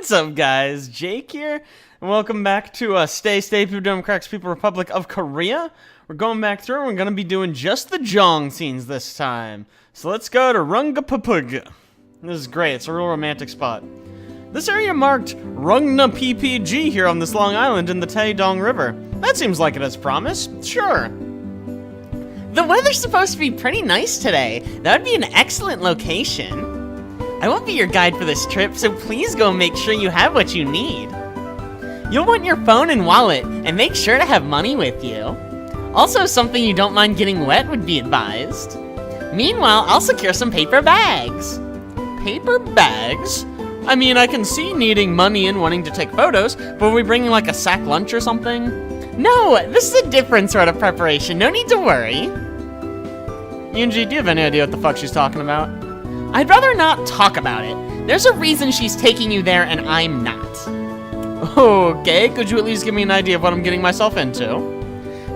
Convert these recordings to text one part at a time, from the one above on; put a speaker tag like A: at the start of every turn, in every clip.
A: What's up, guys? Jake here, and welcome back to Stay People Democrats People Republic of Korea. We're going back through, and we're going to be doing just the Jeong scenes this time. So let's go to Rungapapug. This is great. It's a real romantic spot. This area marked Rungna PPG here on this Long Island in the Taedong River. That seems like it has promise. Sure.
B: The weather's supposed to be pretty nice today. That would be an excellent location. I won't be your guide for this trip, so please go make sure you have what you need. You'll want your phone and wallet, and make sure to have money with you. Also, something you don't mind getting wet would be advised. Meanwhile, I'll secure some paper bags.
A: Paper bags? I mean, I can see needing money and wanting to take photos, but are we bringing like a sack lunch or something?
B: No, this is a different sort of preparation. No need to worry.
A: Yoonji, do you have any idea what the fuck she's talking about?
B: I'd rather not talk about it. There's a reason she's taking you there and I'm not.
A: Okay, could you at least give me an idea of what I'm getting myself into?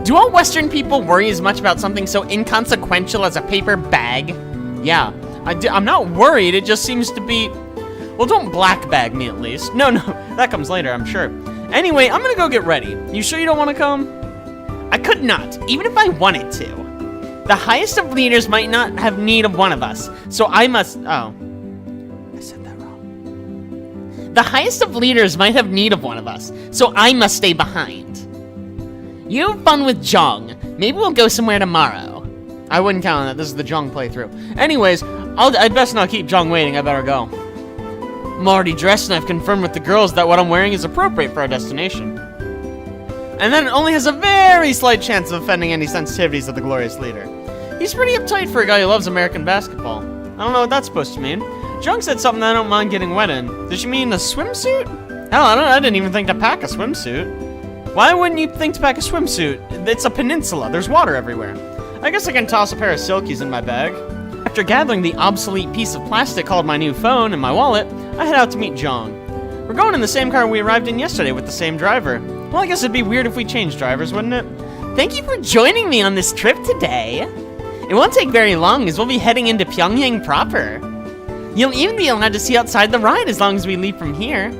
B: Do all Western people worry as much about something so inconsequential as a paper bag?
A: Yeah, I'm not worried, it just seems to be... Well, don't black bag me at least. No, that comes later, I'm sure. Anyway, I'm gonna go get ready. You sure you don't want to come?
B: I could not, even if I wanted to. The highest of leaders might not have need of one of us, so I must... Oh. I said that wrong. The highest of leaders might have need of one of us, so I must stay behind. You have fun with Jeong. Maybe we'll go somewhere tomorrow.
A: I wouldn't count on that. This is the Jeong playthrough. Anyways, I'd best not keep Jeong waiting. I better go. I'm already dressed and I've confirmed with the girls that what I'm wearing is appropriate for our destination. And then it only has a very slight chance of offending any sensitivities of the glorious leader. He's pretty uptight for a guy who loves American basketball. I don't know what that's supposed to mean. Jeong said something that I don't mind getting wet in. Did she mean a swimsuit? Hell, I didn't even think to pack a swimsuit. Why wouldn't you think to pack a swimsuit? It's a peninsula. There's water everywhere. I guess I can toss a pair of silkies in my bag. After gathering the obsolete piece of plastic called my new phone and my wallet, I head out to meet Jeong. We're going in the same car we arrived in yesterday with the same driver. Well, I guess it'd be weird if we changed drivers, wouldn't it?
B: Thank you for joining me on this trip today. It won't take very long as we'll be heading into Pyongyang proper. You'll even be allowed to see outside the ride as long as we leave from here.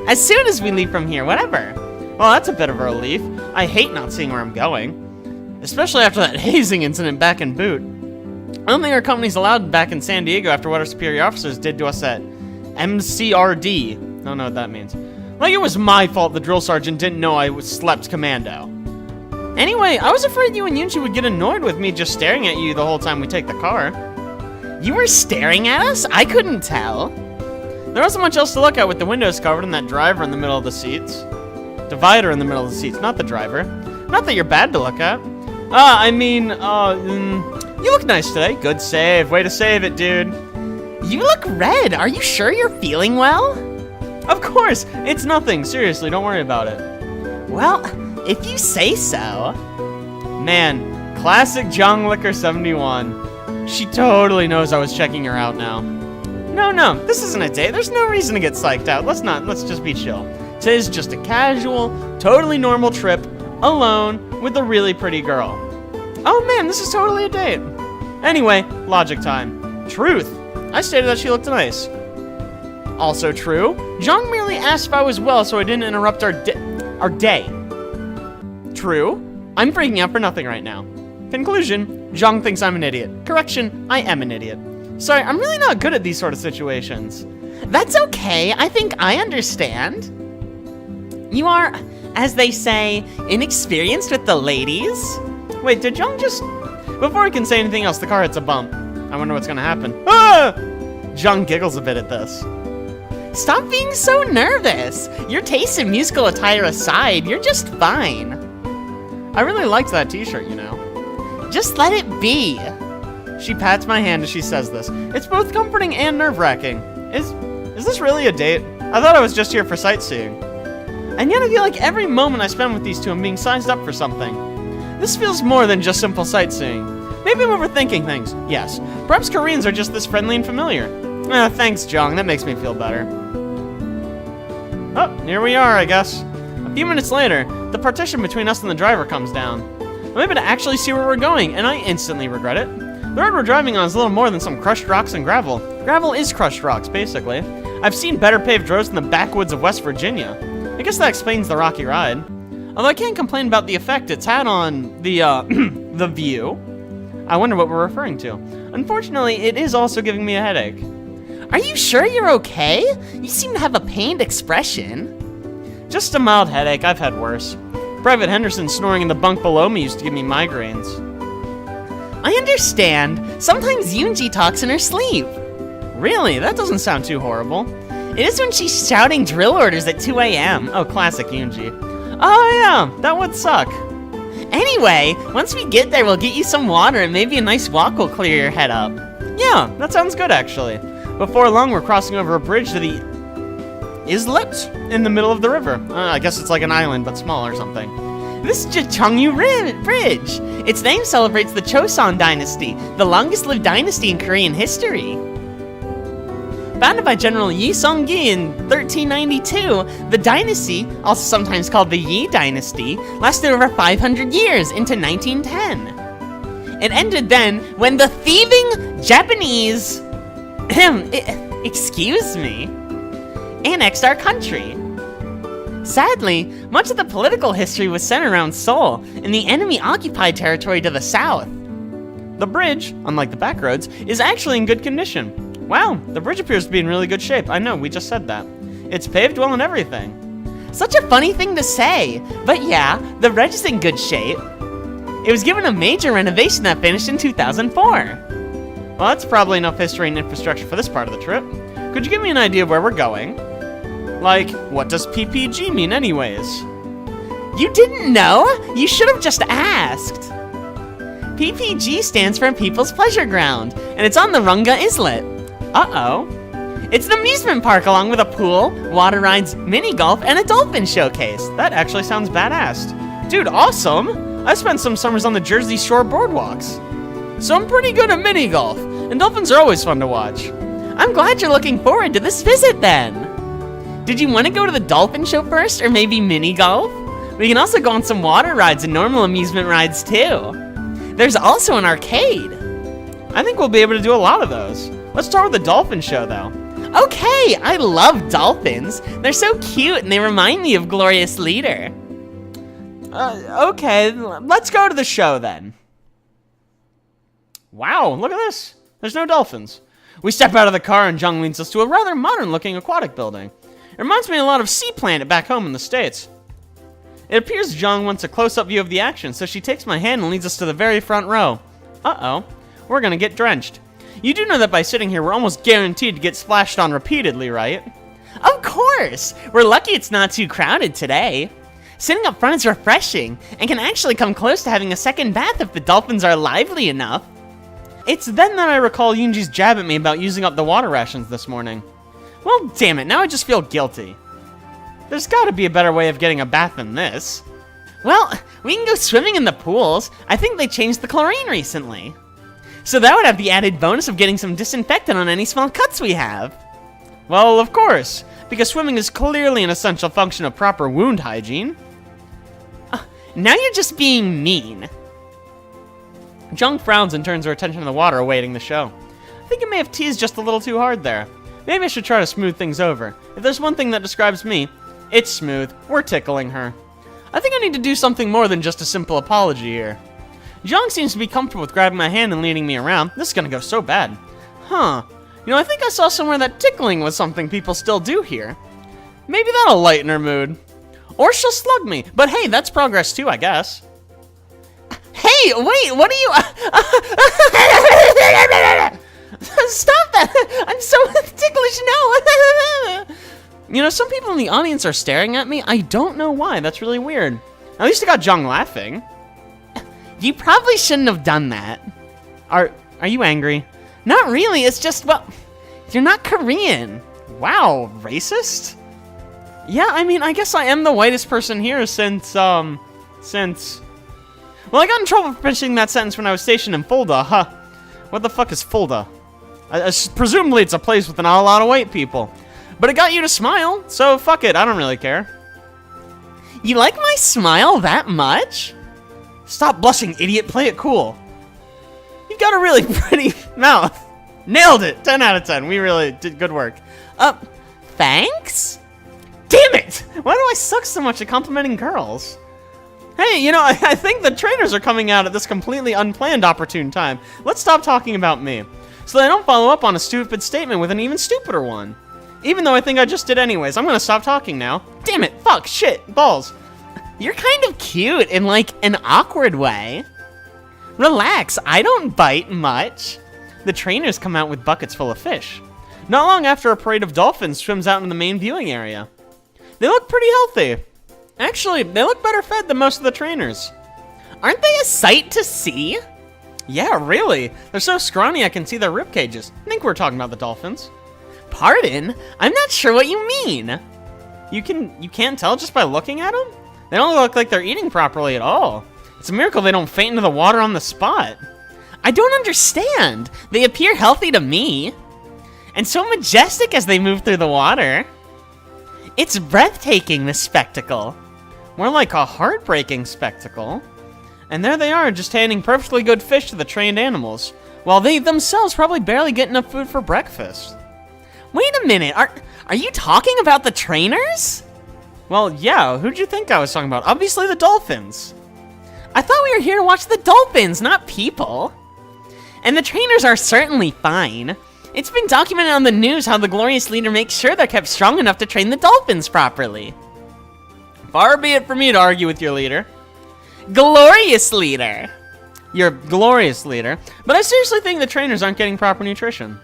B: As soon as we leave from here, whatever.
A: Well, that's a bit of a relief. I hate not seeing where I'm going. Especially after that hazing incident back in Boot. I don't think our company's allowed back in San Diego after what our superior officers did to us at MCRD. I don't know what that means. Like it was my fault the drill sergeant didn't know I slept commando. Anyway, I was afraid you and Yunchi would get annoyed with me just staring at you the whole time we take the car.
B: You were staring at us? I couldn't tell.
A: There wasn't much else to look at with the windows covered and that driver in the middle of the seats. Divider in the middle of the seats, not the driver. Not that you're bad to look at. You look nice today. Good save. Way to save it, dude.
B: You look red. Are you sure you're feeling well?
A: Of course. It's nothing. Seriously, don't worry about it.
B: Well, if you say so.
A: Man, classic Jeong Liquor 71. She totally knows I was checking her out now. No, this isn't a date. There's no reason to get psyched out. Let's just be chill. Today's just a casual, totally normal trip, alone, with a really pretty girl. Oh man, this is totally a date. Anyway, logic time. Truth. I stated that she looked nice. Also true. Jeong merely asked if I was well so I didn't interrupt our day. True. I'm freaking out for nothing right now. Conclusion. Jeong thinks I'm an idiot. Correction, I am an idiot. Sorry, I'm really not good at these sort of situations.
B: That's okay. I think I understand. You are, as they say, inexperienced with the ladies.
A: Wait, did Jeong just... Before I can say anything else, the car hits a bump. I wonder what's gonna happen. Ah! Jeong giggles a bit at this.
B: Stop being so nervous. Your taste in musical attire aside, you're just fine.
A: I really liked that t-shirt, you know.
B: Just let it be.
A: She pats my hand as she says this. It's both comforting and nerve-wracking. Is this really a date? I thought I was just here for sightseeing. And yet I feel like every moment I spend with these two I'm being sized up for something. This feels more than just simple sightseeing. Maybe I'm overthinking things. Yes. Perhaps Koreans are just this friendly and familiar. Thanks, Jeong. That makes me feel better. Oh, here we are, I guess. A few minutes later, the partition between us and the driver comes down. I'm able to actually see where we're going, and I instantly regret it. The road we're driving on is little more than some crushed rocks and gravel. Gravel is crushed rocks, basically. I've seen better paved roads in the backwoods of West Virginia. I guess that explains the rocky ride. Although I can't complain about the effect it's had on the, the view. I wonder what we're referring to. Unfortunately, it is also giving me a headache.
B: Are you sure you're okay? You seem to have a pained expression.
A: Just a mild headache, I've had worse. Private Henderson snoring in the bunk below me used to give me migraines.
B: I understand. Sometimes Yoonji talks in her sleep.
A: Really? That doesn't sound too horrible.
B: It is when she's shouting drill orders at 2 a.m.
A: Oh, classic Yoonji. Oh yeah, that would suck.
B: Anyway, once we get there, we'll get you some water and maybe a nice walk will clear your head up.
A: Yeah, that sounds good actually. Before long, we're crossing over a bridge to the islet in the middle of the river. I guess it's like an island, but small or something.
B: This is Jeongju Bridge. Its name celebrates the Chosun Dynasty, the longest-lived dynasty in Korean history. Founded by General Yi Song-gi in 1392, the dynasty, also sometimes called the Yi Dynasty, lasted over 500 years into 1910. It ended then when the thieving Japanese, excuse me, annexed our country. Sadly, much of the political history was centered around Seoul and the enemy-occupied territory to the south.
A: The bridge, unlike the back roads, is actually in good condition. Wow, the bridge appears to be in really good shape. I know, we just said that. It's paved well and everything.
B: Such a funny thing to say, but yeah, the bridge is in good shape. It was given a major renovation that finished in 2004.
A: Well, that's probably enough history and infrastructure for this part of the trip. Could you give me an idea of where we're going? Like, what does PPG mean anyways?
B: You didn't know? You should have just asked. PPG stands for People's Pleasure Ground, and it's on the Runga Islet.
A: Uh-oh.
B: It's an amusement park along with a pool, water rides, mini golf, and a dolphin showcase.
A: That actually sounds badass. Dude, awesome! I spent some summers on the Jersey Shore boardwalks. So I'm pretty good at mini golf, and dolphins are always fun to watch.
B: I'm glad you're looking forward to this visit then. Did you want to go to the dolphin show first, or maybe mini golf? We can also go on some water rides and normal amusement rides too. There's also an arcade.
A: I think we'll be able to do a lot of those. Let's start with the dolphin show though.
B: Okay, I love dolphins. They're so cute and they remind me of Glorious Leader.
A: Okay, let's go to the show then. Wow, look at this. There's no dolphins. We step out of the car and Jeong leads us to a rather modern-looking aquatic building. It reminds me a lot of Sea Planet back home in the States. It appears Jeong wants a close-up view of the action, so she takes my hand and leads us to the very front row. Uh-oh, we're gonna get drenched. You do know that by sitting here, we're almost guaranteed to get splashed on repeatedly, right?
B: Of course! We're lucky it's not too crowded today. Sitting up front is refreshing, and can actually come close to having a second bath if the dolphins are lively enough.
A: It's then that I recall Yoonji's jab at me about using up the water rations this morning. Well, damn it, now I just feel guilty. There's gotta be a better way of getting a bath than this.
B: Well, we can go swimming in the pools. I think they changed the chlorine recently. So that would have the added bonus of getting some disinfectant on any small cuts we have.
A: Well, of course, because swimming is clearly an essential function of proper wound hygiene.
B: Now you're just being mean.
A: Jeong frowns and turns her attention to the water awaiting the show. I think I may have teased just a little too hard there. Maybe I should try to smooth things over. If there's one thing that describes me, it's smooth. We're tickling her. I think I need to do something more than just a simple apology here. Jeong seems to be comfortable with grabbing my hand and leading me around. This is gonna go so bad. Huh. You know, I think I saw somewhere that tickling was something people still do here. Maybe that'll lighten her mood. Or she'll slug me. But hey, that's progress too, I guess.
B: Hey, wait, what are you... Stop that! I'm so ticklish, no!
A: You know, some people in the audience are staring at me. I don't know why. That's really weird. At least I got Jeong laughing.
B: You probably shouldn't have done that.
A: Are you angry?
B: Not really, it's just, well, you're not Korean.
A: Wow, racist? Yeah, I mean, I guess I am the whitest person here since... Well, I got in trouble for finishing that sentence when I was stationed in Fulda, huh? What the fuck is Fulda? Presumably it's a place with not a lot of white people. But it got you to smile, so fuck it, I don't really care.
B: You like my smile that much?
A: Stop blushing, idiot, play it cool. You've got a really pretty mouth. Nailed it, 10 out of 10, we really did good work.
B: thanks?
A: Damn it! Why do I suck so much at complimenting girls? Hey, you know, I think the trainers are coming out at this completely unplanned opportune time. Let's stop talking about me, so they don't follow up on a stupid statement with an even stupider one. Even though I think I just did anyways, I'm gonna stop talking now. Damn it, fuck, shit, balls.
B: You're kind of cute in, like, an awkward way. Relax, I don't bite much.
A: The trainers come out with buckets full of fish. Not long after, a parade of dolphins swims out into the main viewing area. They look pretty healthy. Actually, they look better fed than most of the trainers.
B: Aren't they a sight to see?
A: Yeah, really. They're so scrawny I can see their rib cages. I think we're talking about the dolphins.
B: Pardon? I'm not sure what you mean.
A: You can't tell just by looking at them? They don't look like they're eating properly at all. It's a miracle they don't faint into the water on the spot.
B: I don't understand. They appear healthy to me. And so majestic as they move through the water. It's breathtaking, this spectacle.
A: More like a heartbreaking spectacle. And there they are, just handing perfectly good fish to the trained animals, while they themselves probably barely get enough food for breakfast.
B: Wait a minute, are you talking about the trainers?
A: Well, yeah, who'd you think I was talking about? Obviously the dolphins.
B: I thought we were here to watch the dolphins, not people. And the trainers are certainly fine. It's been documented on the news how the glorious leader makes sure they're kept strong enough to train the dolphins properly.
A: Far be it from me to argue with your leader.
B: Glorious leader.
A: Your glorious leader. But I seriously think the trainers aren't getting proper nutrition.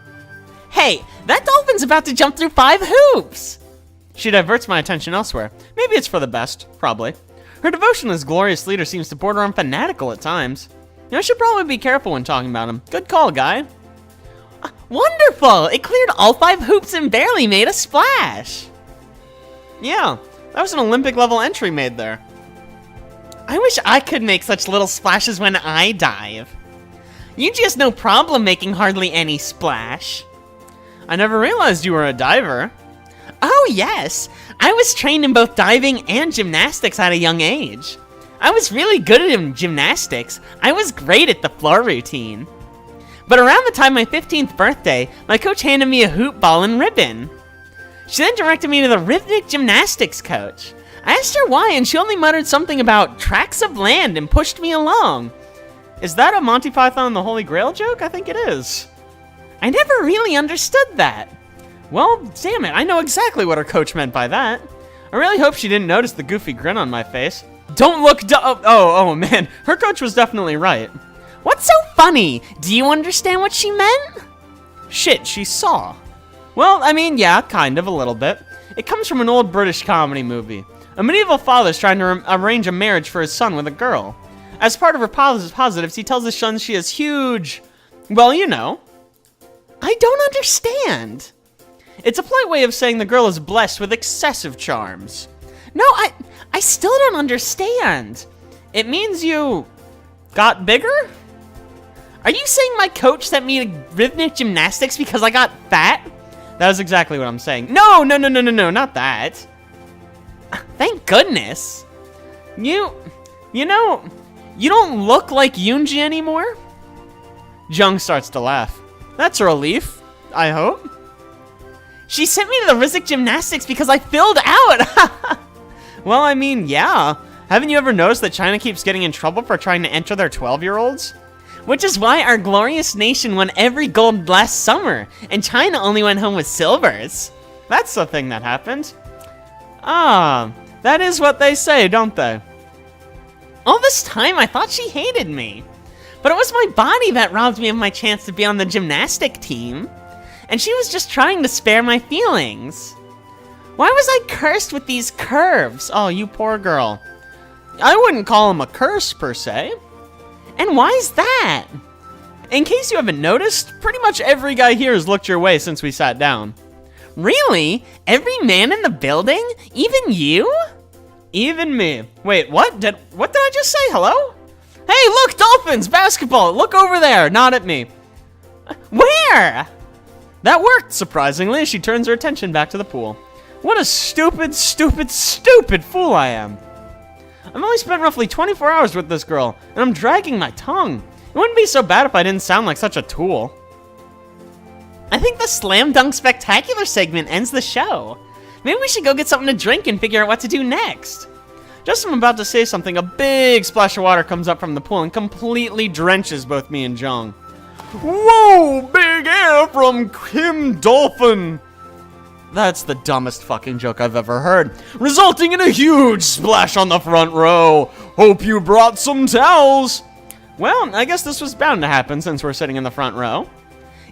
B: Hey, that dolphin's about to jump through 5 hoops.
A: She diverts my attention elsewhere. Maybe it's for the best. Probably. Her devotion as glorious leader seems to border on fanatical at times. You know, I should probably be careful when talking about him. Good call, guy.
B: Wonderful! It cleared all 5 hoops and barely made a splash.
A: Yeah, that was an Olympic level entry made there.
B: I wish I could make such little splashes when I dive. You just no problem making hardly any splash.
A: I never realized you were a diver.
B: Oh yes, I was trained in both diving and gymnastics at a young age. I was really good at gymnastics. I was great at the floor routine. But around the time of my 15th birthday, my coach handed me a hoop ball and ribbon. She then directed me to the rhythmic gymnastics coach. I asked her why, and she only muttered something about tracts of land and pushed me along.
A: Is that a Monty Python and the Holy Grail joke? I think it is.
B: I never really understood that.
A: Well, damn it, I know exactly what her coach meant by that. I really hope she didn't notice the goofy grin on my face. Don't look oh man, her coach was definitely right.
B: What's so funny? Do you understand what she meant?
A: Shit, she saw. Well, I mean, yeah, kind of, a little bit. It comes from an old British comedy movie. A medieval father's trying to arrange a marriage for his son with a girl. As part of her positives, he tells his son she has huge... Well, you know.
B: I don't understand.
A: It's a polite way of saying the girl is blessed with excessive charms.
B: No, I still don't understand.
A: It means you... got bigger?
B: Are you saying my coach sent me to rhythmic gymnastics because I got fat?
A: That is exactly what I'm saying. No, not that.
B: Thank goodness.
A: You know, you don't look like Yoonji anymore? Jeong starts to laugh. That's a relief, I hope.
B: She sent me to the rhythmic gymnastics because I filled out.
A: Well, I mean, yeah. Haven't you ever noticed that China keeps getting in trouble for trying to enter their 12-year-olds?
B: Which is why our glorious nation won every gold last summer, and China only went home with silvers.
A: That's the thing that happened. Ah, that is what they say, don't they?
B: All this time, I thought she hated me. But it was my body that robbed me of my chance to be on the gymnastic team. And she was just trying to spare my feelings. Why was I cursed with these curves?
A: Oh, you poor girl. I wouldn't call them a curse, per se.
B: And why's that?
A: In case you haven't noticed, pretty much every guy here has looked your way since we sat down.
B: Really? Every man in the building? Even you?
A: Even me. Wait, what did I just say? Hello? Hey, look, dolphins, basketball. Look over there, not at me.
B: Where?
A: That worked, surprisingly, as she turns her attention back to the pool. What a stupid fool I am. I've only spent roughly 24 hours with this girl, and I'm dragging my tongue. It wouldn't be so bad if I didn't sound like such a tool.
B: I think the Slam Dunk Spectacular segment ends the show. Maybe we should go get something to drink and figure out what to do next.
A: Just as I'm about to say something, a big splash of water comes up from the pool and completely drenches both me and Jeong. Whoa, big air from Kim Dolphin! That's the dumbest fucking joke I've ever heard, resulting in a huge splash on the front row. Hope you brought some towels. Well, I guess this was bound to happen since we're sitting in the front row.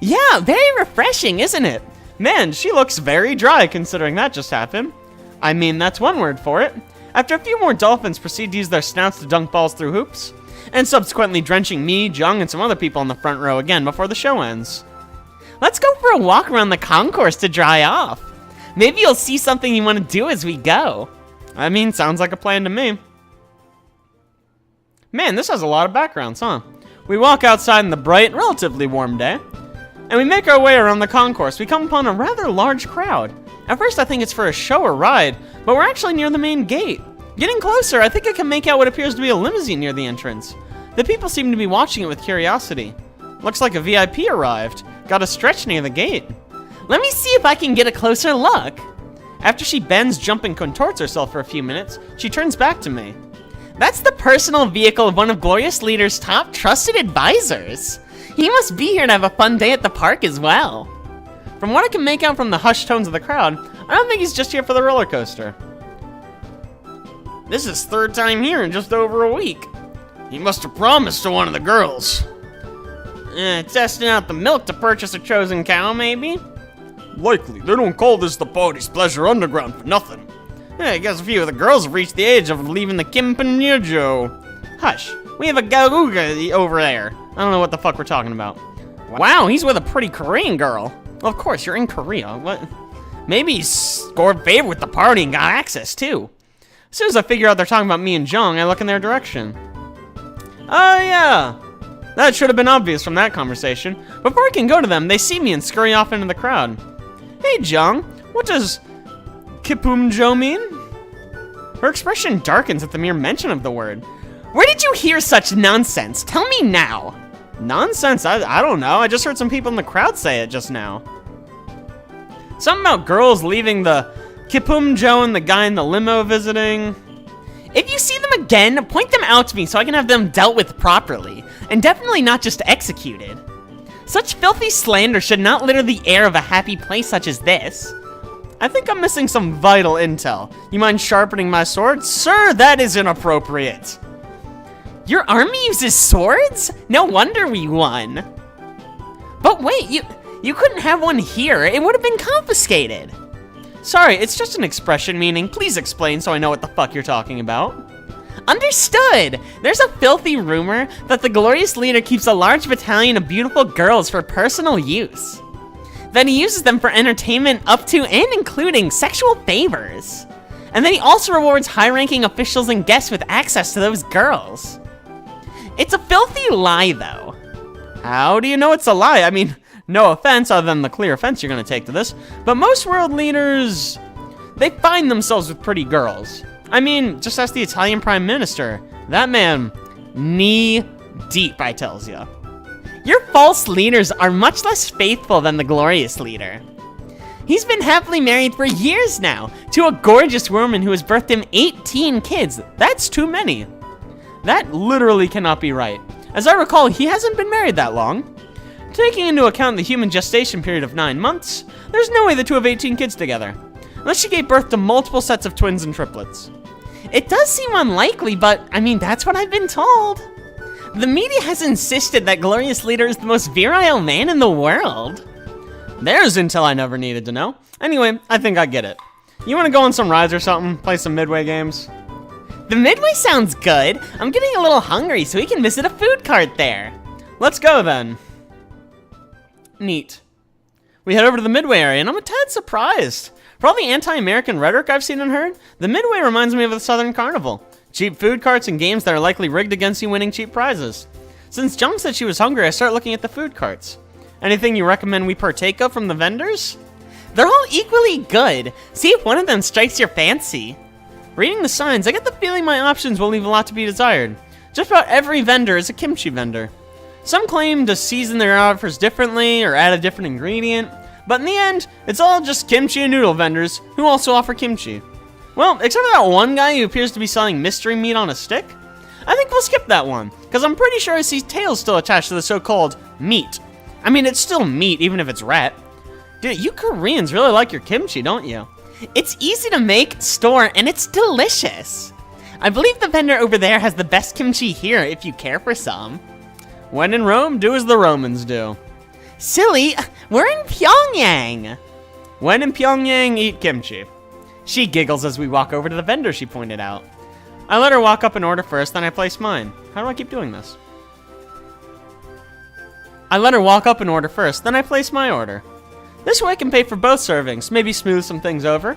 B: Yeah, very refreshing, isn't it?
A: Man, she looks very dry considering that just happened. I mean, that's one word for it. After a few more dolphins proceed to use their snouts to dunk balls through hoops, and subsequently drenching me, Jeong, and some other people in the front row again before the show ends.
B: Let's go for a walk around the concourse to dry off. Maybe you'll see something you want to do as we go.
A: I mean, sounds like a plan to me. Man, this has a lot of backgrounds, huh? We walk outside in the bright, relatively warm day, and we make our way around the concourse. We come upon a rather large crowd. At first, I think it's for a show or ride, but we're actually near the main gate. Getting closer, I think I can make out what appears to be a limousine near the entrance. The people seem to be watching it with curiosity. Looks like a VIP arrived. Got a stretch near the gate.
B: Let me see if I can get a closer look.
A: After she bends, jumps, and contorts herself for a few minutes, she turns back to me.
B: That's the personal vehicle of one of Glorious Leader's top trusted advisors. He must be here to have a fun day at the park as well.
A: From what I can make out from the hushed tones of the crowd, I don't think he's just here for the roller coaster. This is third time here in just over a week. He must have promised to one of the girls. Testing out the milk to purchase a chosen cow, maybe? Likely. They don't call this the Party's Pleasure Underground for nothing. I guess a few of the girls have reached the age of leaving the Kimpanyejo. Hush. We have a Gaguga over there. I don't know what the fuck we're talking about. Wow, he's with a pretty Korean girl. Well, of course, you're in Korea. What? Maybe he scored favor with the party and got access, too. As soon as I figure out they're talking about me and Jeong, I look in their direction. Oh, yeah. That should have been obvious from that conversation. Before I can go to them, they see me and scurry off into the crowd. Hey, Jeong, what does Kipumjo mean? Her expression darkens at the mere mention of the word.
B: Where did you hear such nonsense? Tell me now.
A: Nonsense? I don't know. I just heard some people in the crowd say it just now. Something about girls leaving the Kipumjo and the guy in the limo visiting.
B: If you see them again, point them out to me so I can have them dealt with properly, and definitely not just executed. Such filthy slander should not litter the air of a happy place such as this.
A: I think I'm missing some vital intel. You mind sharpening my sword? Sir, that is inappropriate.
B: Your army uses swords? No wonder we won. But wait, you couldn't have one here. It would have been confiscated.
A: Sorry, it's just an expression meaning, please explain so I know what the fuck you're talking about.
B: Understood! There's a filthy rumor that the Glorious Leader keeps a large battalion of beautiful girls for personal use. That he uses them for entertainment up to and including sexual favors. And that he also rewards high-ranking officials and guests with access to those girls. It's a filthy lie, though.
A: How do you know it's a lie? I mean, no offense other than the clear offense you're gonna take to this, but most world leaders, they find themselves with pretty girls. I mean, just ask the Italian Prime Minister. That man, knee deep, I tells ya.
B: Your false leaders are much less faithful than the Glorious Leader. He's been happily married for years now to a gorgeous woman who has birthed him 18 kids.
A: That's too many. That literally cannot be right. As I recall, he hasn't been married that long. Taking into account the human gestation period of 9 months, there's no way the two have 18 kids together. Unless she gave birth to multiple sets of twins and triplets.
B: It does seem unlikely, but I mean, that's what I've been told. The media has insisted that Glorious Leader is the most virile man in the world.
A: There's intel I never needed to know. Anyway, I think I get it. You want to go on some rides or something? Play some Midway games?
B: The Midway sounds good. I'm getting a little hungry, so we can visit a food cart there.
A: Let's go then. Neat. We head over to the Midway area, and I'm a tad surprised. For all the anti-American rhetoric I've seen and heard, the Midway reminds me of the Southern Carnival. Cheap food carts and games that are likely rigged against you winning cheap prizes. Since Jeong said she was hungry, I start looking at the food carts. Anything you recommend we partake of from the vendors?
B: They're all equally good. See if one of them strikes your fancy.
A: Reading the signs, I get the feeling my options will leave a lot to be desired. Just about every vendor is a kimchi vendor. Some claim to season their offers differently or add a different ingredient, but in the end, it's all just kimchi and noodle vendors who also offer kimchi. Well, except for that one guy who appears to be selling mystery meat on a stick. I think we'll skip that one, because I'm pretty sure I see tails still attached to the so-called meat. I mean, it's still meat, even if it's rat. Dude, you Koreans really like your kimchi, don't you?
B: It's easy to make, store, and it's delicious. I believe the vendor over there has the best kimchi here if you care for some.
A: When in Rome, do as the Romans do.
B: Silly, we're in Pyongyang.
A: When in Pyongyang, eat kimchi.
B: She giggles as we walk over to the vendor she pointed out.
A: I let her walk up and order first, then I place mine. How do I keep doing this? I let her walk up and order first, then I place my order. This way I can pay for both servings, maybe smooth some things over.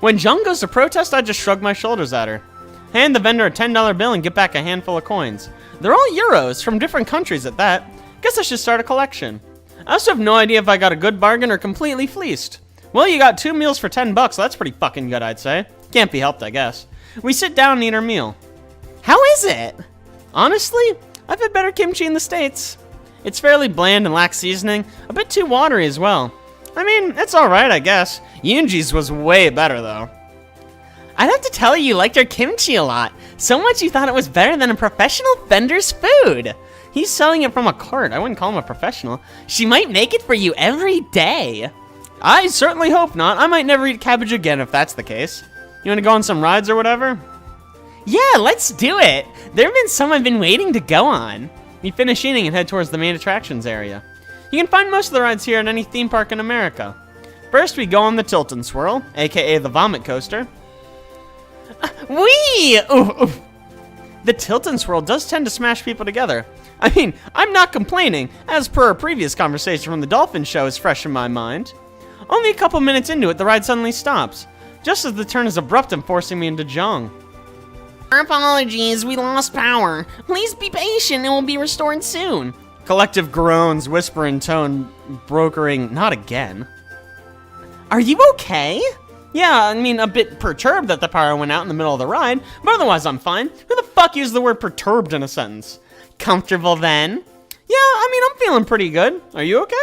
A: When Jeong goes to protest, I just shrug my shoulders at her. Hand the vendor a $10 bill and get back a handful of coins. They're all euros, from different countries at that. Guess I should start a collection. I also have no idea if I got a good bargain or completely fleeced. Well, you got 2 meals for $10, that's pretty fucking good, I'd say. Can't be helped, I guess. We sit down and eat our meal.
B: How is it?
A: Honestly, I've had better kimchi in the States. It's fairly bland and lacks seasoning, a bit too watery as well. I mean, it's alright, I guess. Yoonji's was way better, though.
B: I'd have to tell you liked our kimchi a lot. So much you thought it was better than a professional vendor's food.
A: He's selling it from a cart. I wouldn't call him a professional.
B: She might make it for you every day.
A: I certainly hope not. I might never eat cabbage again if that's the case. You want to go on some rides or whatever?
B: Yeah, let's do it. There have been some I've been waiting to go on.
A: We finish eating and head towards the main attractions area. You can find most of the rides here at any theme park in America. First, we go on the Tilton Swirl, aka the Vomit Coaster.
B: Whee! Oof.
A: The Tilton Swirl does tend to smash people together. I mean, I'm not complaining, as per our previous conversation from the Dolphin Show is fresh in my mind. Only a couple minutes into it, the ride suddenly stops, just as the turn is abrupt and forcing me into Jeong.
B: Our apologies, we lost power. Please be patient, it will be restored soon.
A: Collective groans, whisper in tone, brokering, not again.
B: Are you okay?
A: Yeah, I mean, a bit perturbed that the power went out in the middle of the ride, but otherwise I'm fine. Who the fuck used the word perturbed in a sentence?
B: Comfortable then?
A: Yeah, I mean, I'm feeling pretty good. Are you okay?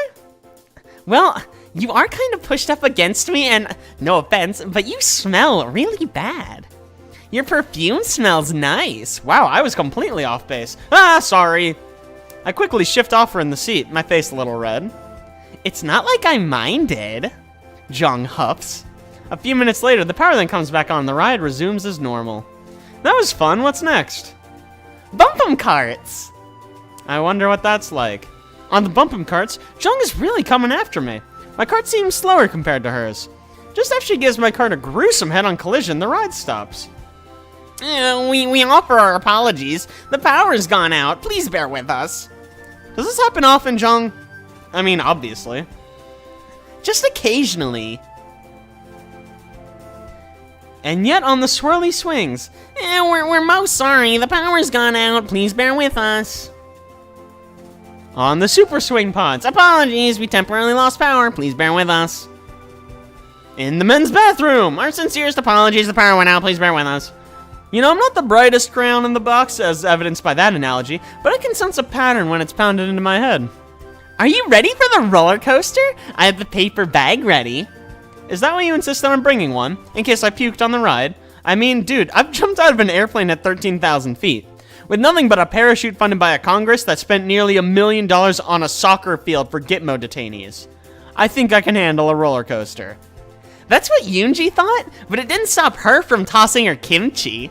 B: Well, you are kind of pushed up against me, and no offense, but you smell really bad. Your perfume smells nice.
A: Wow, I was completely off base. Ah, sorry. I quickly shift off her in the seat, my face a little red.
B: It's not like I minded.
A: Jeong huffs. A few minutes later, the power then comes back on and the ride resumes as normal. That was fun. What's next?
B: Bump-em carts.
A: I wonder what that's like. On the bump-em carts, Jeong is really coming after me. My cart seems slower compared to hers. Just after she gives my cart a gruesome head-on collision, the ride stops.
B: We offer our apologies. The power's gone out. Please bear with us.
A: Does this happen often, Jeong? I mean, obviously.
B: Just occasionally.
A: And yet on the swirly swings.
B: We're most sorry. The power's gone out. Please bear with us.
A: On the super swing pods.
B: Apologies. We temporarily lost power. Please bear with us.
A: In the men's bathroom.
B: Our sincerest apologies. The power went out. Please bear with us.
A: You know, I'm not the brightest crayon in the box, as evidenced by that analogy, but I can sense a pattern when it's pounded into my head.
B: Are you ready for the roller coaster? I have the paper bag ready.
A: Is that why you insisted on bringing one, in case I puked on the ride? I mean, dude, I've jumped out of an airplane at 13,000 feet, with nothing but a parachute funded by a Congress that spent nearly $1 million on a soccer field for Gitmo detainees. I think I can handle a roller coaster.
B: That's what Yoonji thought, but it didn't stop her from tossing her kimchi.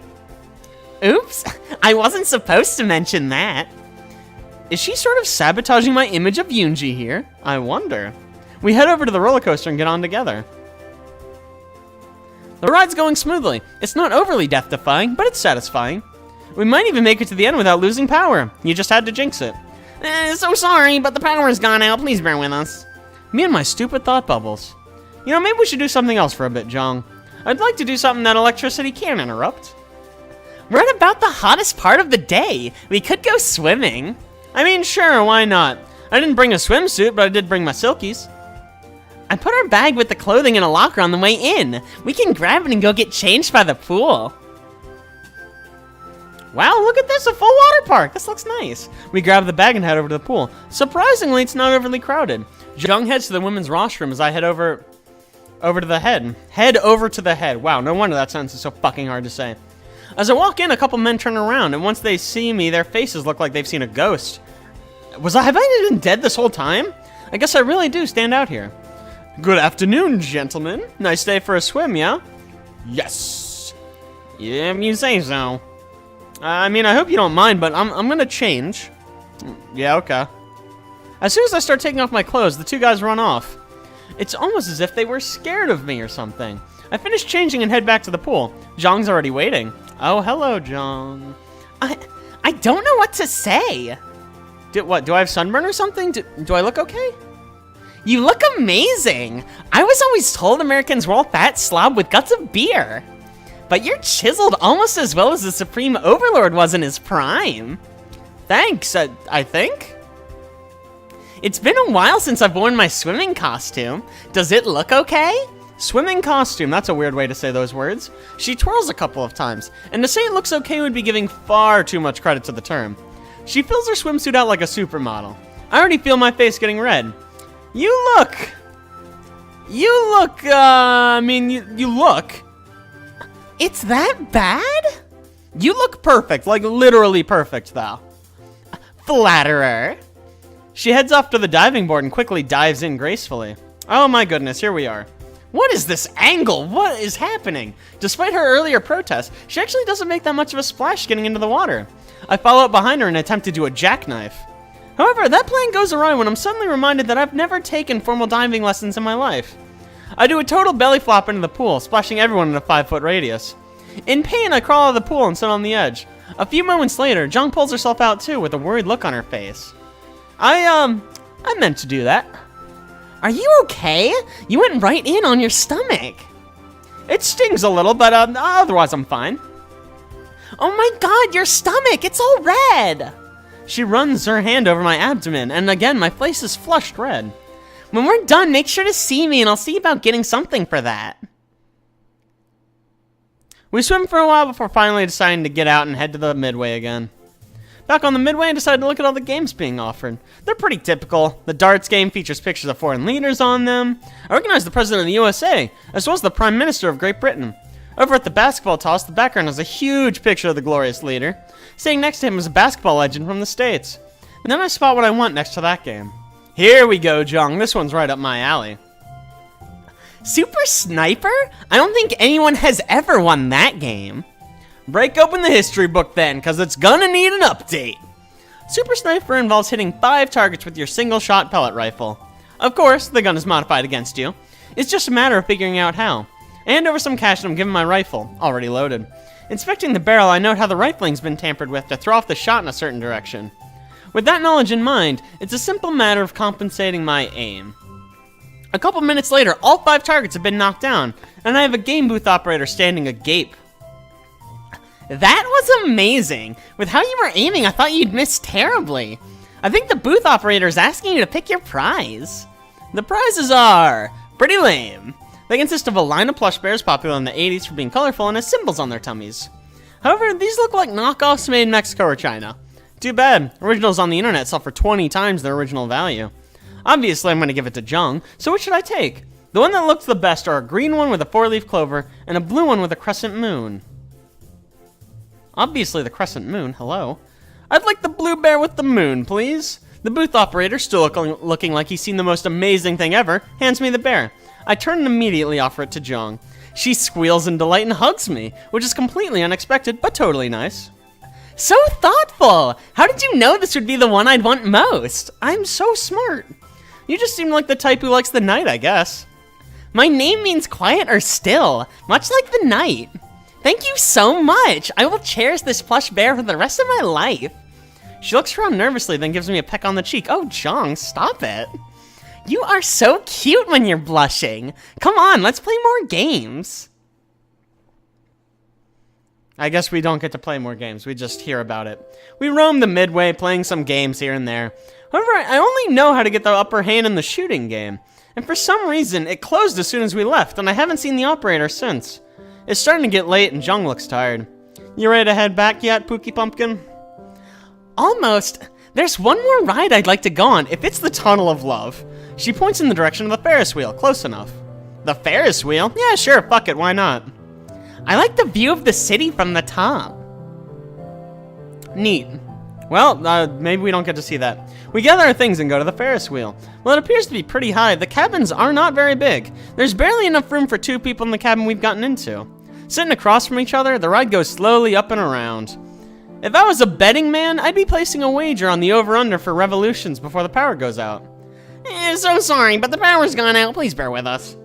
B: Oops, I wasn't supposed to mention that.
A: Is she sort of sabotaging my image of Yoonji here? I wonder. We head over to the roller coaster and get on together. The ride's going smoothly. It's not overly death-defying, but it's satisfying. We might even make it to the end without losing power. You just had to jinx it.
B: So sorry, but the power's gone out. Please bear with us.
A: Me and my stupid thought bubbles. You know, maybe we should do something else for a bit, Jeong. I'd like to do something that electricity can't interrupt.
B: We're at about the hottest part of the day. We could go swimming.
A: I mean, sure, why not? I didn't bring a swimsuit, but I did bring my silkies.
B: I put our bag with the clothing in a locker on the way in. We can grab it and go get changed by the pool.
A: Wow, look at this, a full water park. This looks nice. We grab the bag and head over to the pool. Surprisingly, it's not overly crowded. Jeong heads to the women's washroom as I head over to the head. Head over to the head. Wow, no wonder that sentence is so fucking hard to say. As I walk in, a couple men turn around, and once they see me, their faces look like they've seen a ghost. Have I been dead this whole time? I guess I really do stand out here. Good afternoon, gentlemen. Nice day for a swim, yeah? Yes. Yeah, you say so. I mean, I hope you don't mind, but I'm gonna change. Yeah, okay. As soon as I start taking off my clothes, the two guys run off. It's almost as if they were scared of me or something. I finish changing and head back to the pool. Jeong's already waiting. Oh, hello, Jeong.
B: I don't know what to say.
A: Do I have sunburn or something? Do I look okay?
B: You look amazing. I was always told Americans were all fat slob with guts of beer. But you're chiseled almost as well as the Supreme Overlord was in his prime.
A: Thanks, I think.
B: It's been a while since I've worn my swimming costume. Does it look okay?
A: Swimming costume, that's a weird way to say those words. She twirls a couple of times, and to say it looks okay would be giving far too much credit to the term. She fills her swimsuit out like a supermodel. I already feel my face getting red. You look.
B: It's that bad?
A: You look perfect, like literally perfect, though.
B: Flatterer.
A: She heads off to the diving board and quickly dives in gracefully. Oh my goodness, here we are. What is this angle? What is happening? Despite her earlier protest, she actually doesn't make that much of a splash getting into the water. I follow up behind her and attempt to do a jackknife. However, that plan goes awry when I'm suddenly reminded that I've never taken formal diving lessons in my life. I do a total belly flop into the pool, splashing everyone in a 5-foot radius. In pain, I crawl out of the pool and sit on the edge. A few moments later, Jeong pulls herself out too with a worried look on her face. I meant to do that.
B: Are you okay? You went right in on your stomach.
A: It stings a little, but otherwise I'm fine.
B: Oh my god, your stomach, it's all red.
A: She runs her hand over my abdomen, and again, my face is flushed red.
B: When we're done, make sure to see me, and I'll see about getting something for that.
A: We swim for a while before finally deciding to get out and head to the midway again. Back on the midway, I decided to look at all the games being offered. They're pretty typical. The darts game features pictures of foreign leaders on them. I recognize the President of the USA, as well as the Prime Minister of Great Britain. Over at the basketball toss, the background has a huge picture of the glorious leader. Sitting next to him is a basketball legend from the States. And then I spot what I want next to that game. Here we go, Jeong. This one's right up my alley.
B: Super Sniper? I don't think anyone has ever won that game.
A: Break open the history book then, because it's gonna need an update. Super Sniper involves hitting 5 targets with your single-shot pellet rifle. Of course, the gun is modified against you. It's just a matter of figuring out how. And over some cash, I'm given my rifle, already loaded. Inspecting the barrel, I note how the rifling's been tampered with to throw off the shot in a certain direction. With that knowledge in mind, it's a simple matter of compensating my aim. A couple minutes later, all 5 targets have been knocked down, and I have a game booth operator standing agape.
B: That was amazing. With how you were aiming, I thought you'd miss terribly. I think the booth operator is asking you to pick your prize.
A: The prizes are pretty lame. They consist of a line of plush bears popular in the 80s for being colorful and has symbols on their tummies. However, these look like knockoffs made in Mexico or China. Too bad. Originals on the internet sell for 20 times their original value. Obviously, I'm going to give it to Jeong, so what should I take? The one that looks the best are a green one with a 4-leaf clover and a blue one with a crescent moon. Obviously the crescent moon, hello. I'd like the blue bear with the moon, please. The booth operator, still looking like he's seen the most amazing thing ever, hands me the bear. I turn and immediately offer it to Jeong. She squeals in delight and hugs me, which is completely unexpected, but totally nice.
B: So thoughtful! How did you know this would be the one I'd want most?
A: I'm so smart. You just seem like the type who likes the night, I guess.
B: My name means quiet or still, much like the night. Thank you so much! I will cherish this plush bear for the rest of my life.
A: She looks around nervously, then gives me a peck on the cheek. Oh, Jeong, stop it.
B: You are so cute when you're blushing. Come on, let's play more games.
A: I guess we don't get to play more games, we just hear about it. We roam the midway, playing some games here and there. However, I only know how to get the upper hand in the shooting game. And for some reason, it closed as soon as we left, and I haven't seen the operator since. It's starting to get late, and Jeong looks tired. You ready to head back yet, Pookie Pumpkin?
B: Almost. There's one more ride I'd like to go on, if it's the Tunnel of Love.
A: She points in the direction of the Ferris wheel, close enough. The Ferris wheel? Yeah, sure, fuck it, why not?
B: I like the view of the city from the top.
A: Neat. Well, maybe we don't get to see that. We gather our things and go to the Ferris wheel. Well, it appears to be pretty high. The cabins are not very big. There's barely enough room for 2 people in the cabin we've gotten into. Sitting across from each other, the ride goes slowly up and around. If I was a betting man, I'd be placing a wager on the over-under for revolutions before the power goes out.
B: So sorry, but the power's gone out. Please bear with us.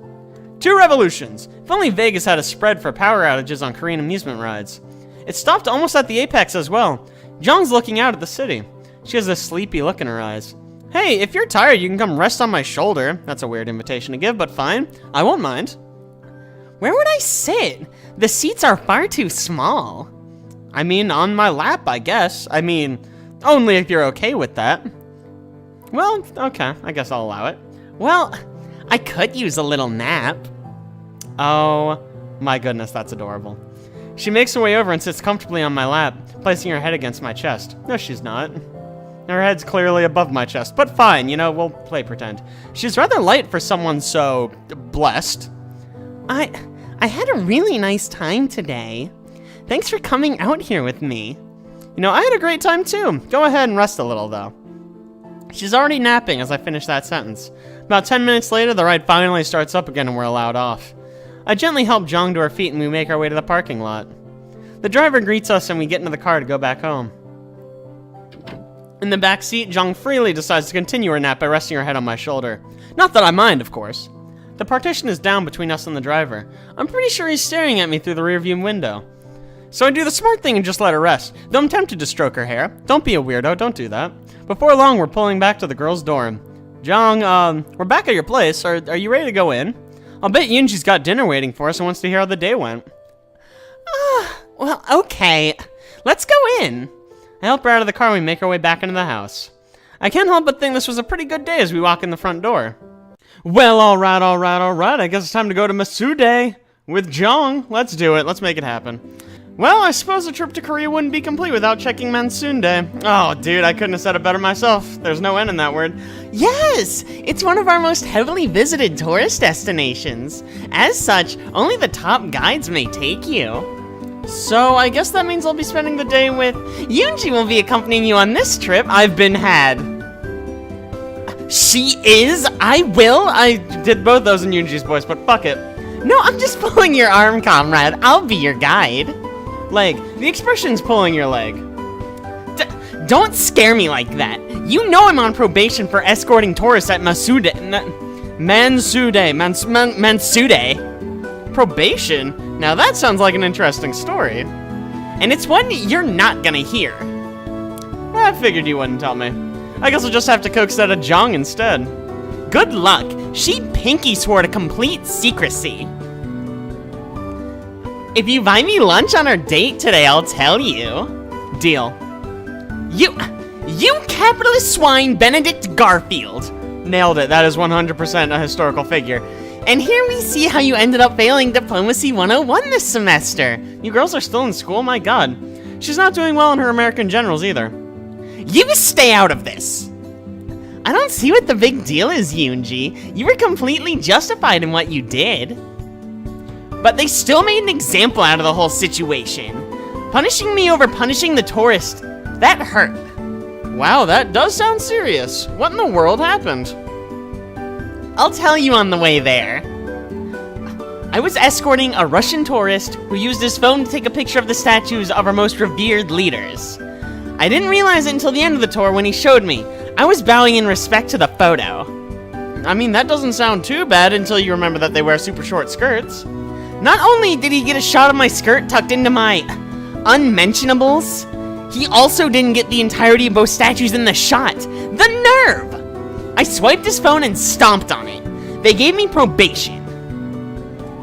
A: 2 revolutions. If only Vegas had a spread for power outages on Korean amusement rides. It stopped almost at the apex as well. Jeong's looking out at the city. She has a sleepy look in her eyes. Hey, if you're tired, you can come rest on my shoulder. That's a weird invitation to give, but fine. I won't mind.
B: Where would I sit? The seats are far too small.
A: I mean, on my lap, I guess. I mean, only if you're okay with that. Well, okay, I guess I'll allow it.
B: Well, I could use a little nap.
A: Oh, my goodness, that's adorable. She makes her way over and sits comfortably on my lap, placing her head against my chest. No, she's not. Her head's clearly above my chest, but fine, you know, we'll play pretend. She's rather light for someone so blessed.
B: I had a really nice time today. Thanks for coming out here with me.
A: You know, I had a great time too. Go ahead and rest a little, though. She's already napping as I finish that sentence. About 10 minutes later, the ride finally starts up again and we're allowed off. I gently help Jeong to her feet and we make our way to the parking lot. The driver greets us and we get into the car to go back home. In the back seat, Jeong freely decides to continue her nap by resting her head on my shoulder. Not that I mind, of course. The partition is down between us and the driver. I'm pretty sure he's staring at me through the rearview window. So I do the smart thing and just let her rest, though I'm tempted to stroke her hair. Don't be a weirdo, don't do that. Before long, we're pulling back to the girls' dorm. Jeong, we're back at your place. Are you ready to go in? I'll bet Yunji's got dinner waiting for us and wants to hear how the day went.
B: Well, okay. Let's go in.
A: I help her out of the car and we make our way back into the house. I can't help but think this was a pretty good day as we walk in the front door. Well, alright. I guess it's time to go to Masude with Jeong. Let's do it. Let's make it happen. Well, I suppose a trip to Korea wouldn't be complete without checking Mansundae. Oh, dude, I couldn't have said it better myself. There's no N in that word.
B: Yes! It's one of our most heavily visited tourist destinations. As such, only the top guides may take you.
A: So, I guess that means I'll be spending the day with...
B: Yunji will be accompanying you on this trip.
A: I've been had.
B: She is? I will?
A: I did both those in Yunji's voice, but fuck it.
B: No, I'm just pulling your arm, comrade. I'll be your guide.
A: Leg. The expression's pulling your leg.
B: Don't scare me like that. You know I'm on probation for escorting tourists at Mansude.
A: Probation? Now that sounds like an interesting story.
B: And it's one you're not gonna hear.
A: I figured you wouldn't tell me. I guess I'll just have to coax that at Jeong instead.
B: Good luck. She pinky swore to complete secrecy. If you buy me lunch on our date today, I'll tell you.
A: Deal.
B: You capitalist swine, Benedict Garfield.
A: Nailed it. That is 100% a historical figure.
B: And here we see how you ended up failing Diplomacy 101 this semester.
A: You girls are still in school? My god. She's not doing well in her American generals either.
B: You stay out of this. I don't see what the big deal is, Yoonji. You were completely justified in what you did. But they still made an example out of the whole situation. Punishing me over punishing the tourist, that hurt.
A: Wow, that does sound serious. What in the world happened?
B: I'll tell you on the way there. I was escorting a Russian tourist who used his phone to take a picture of the statues of our most revered leaders. I didn't realize it until the end of the tour when he showed me. I was bowing in respect to the photo.
A: I mean, that doesn't sound too bad until you remember that they wear super short skirts.
B: Not only did he get a shot of my skirt tucked into my unmentionables, he also didn't get the entirety of both statues in the shot. The nerve! I swiped his phone and stomped on it. They gave me probation.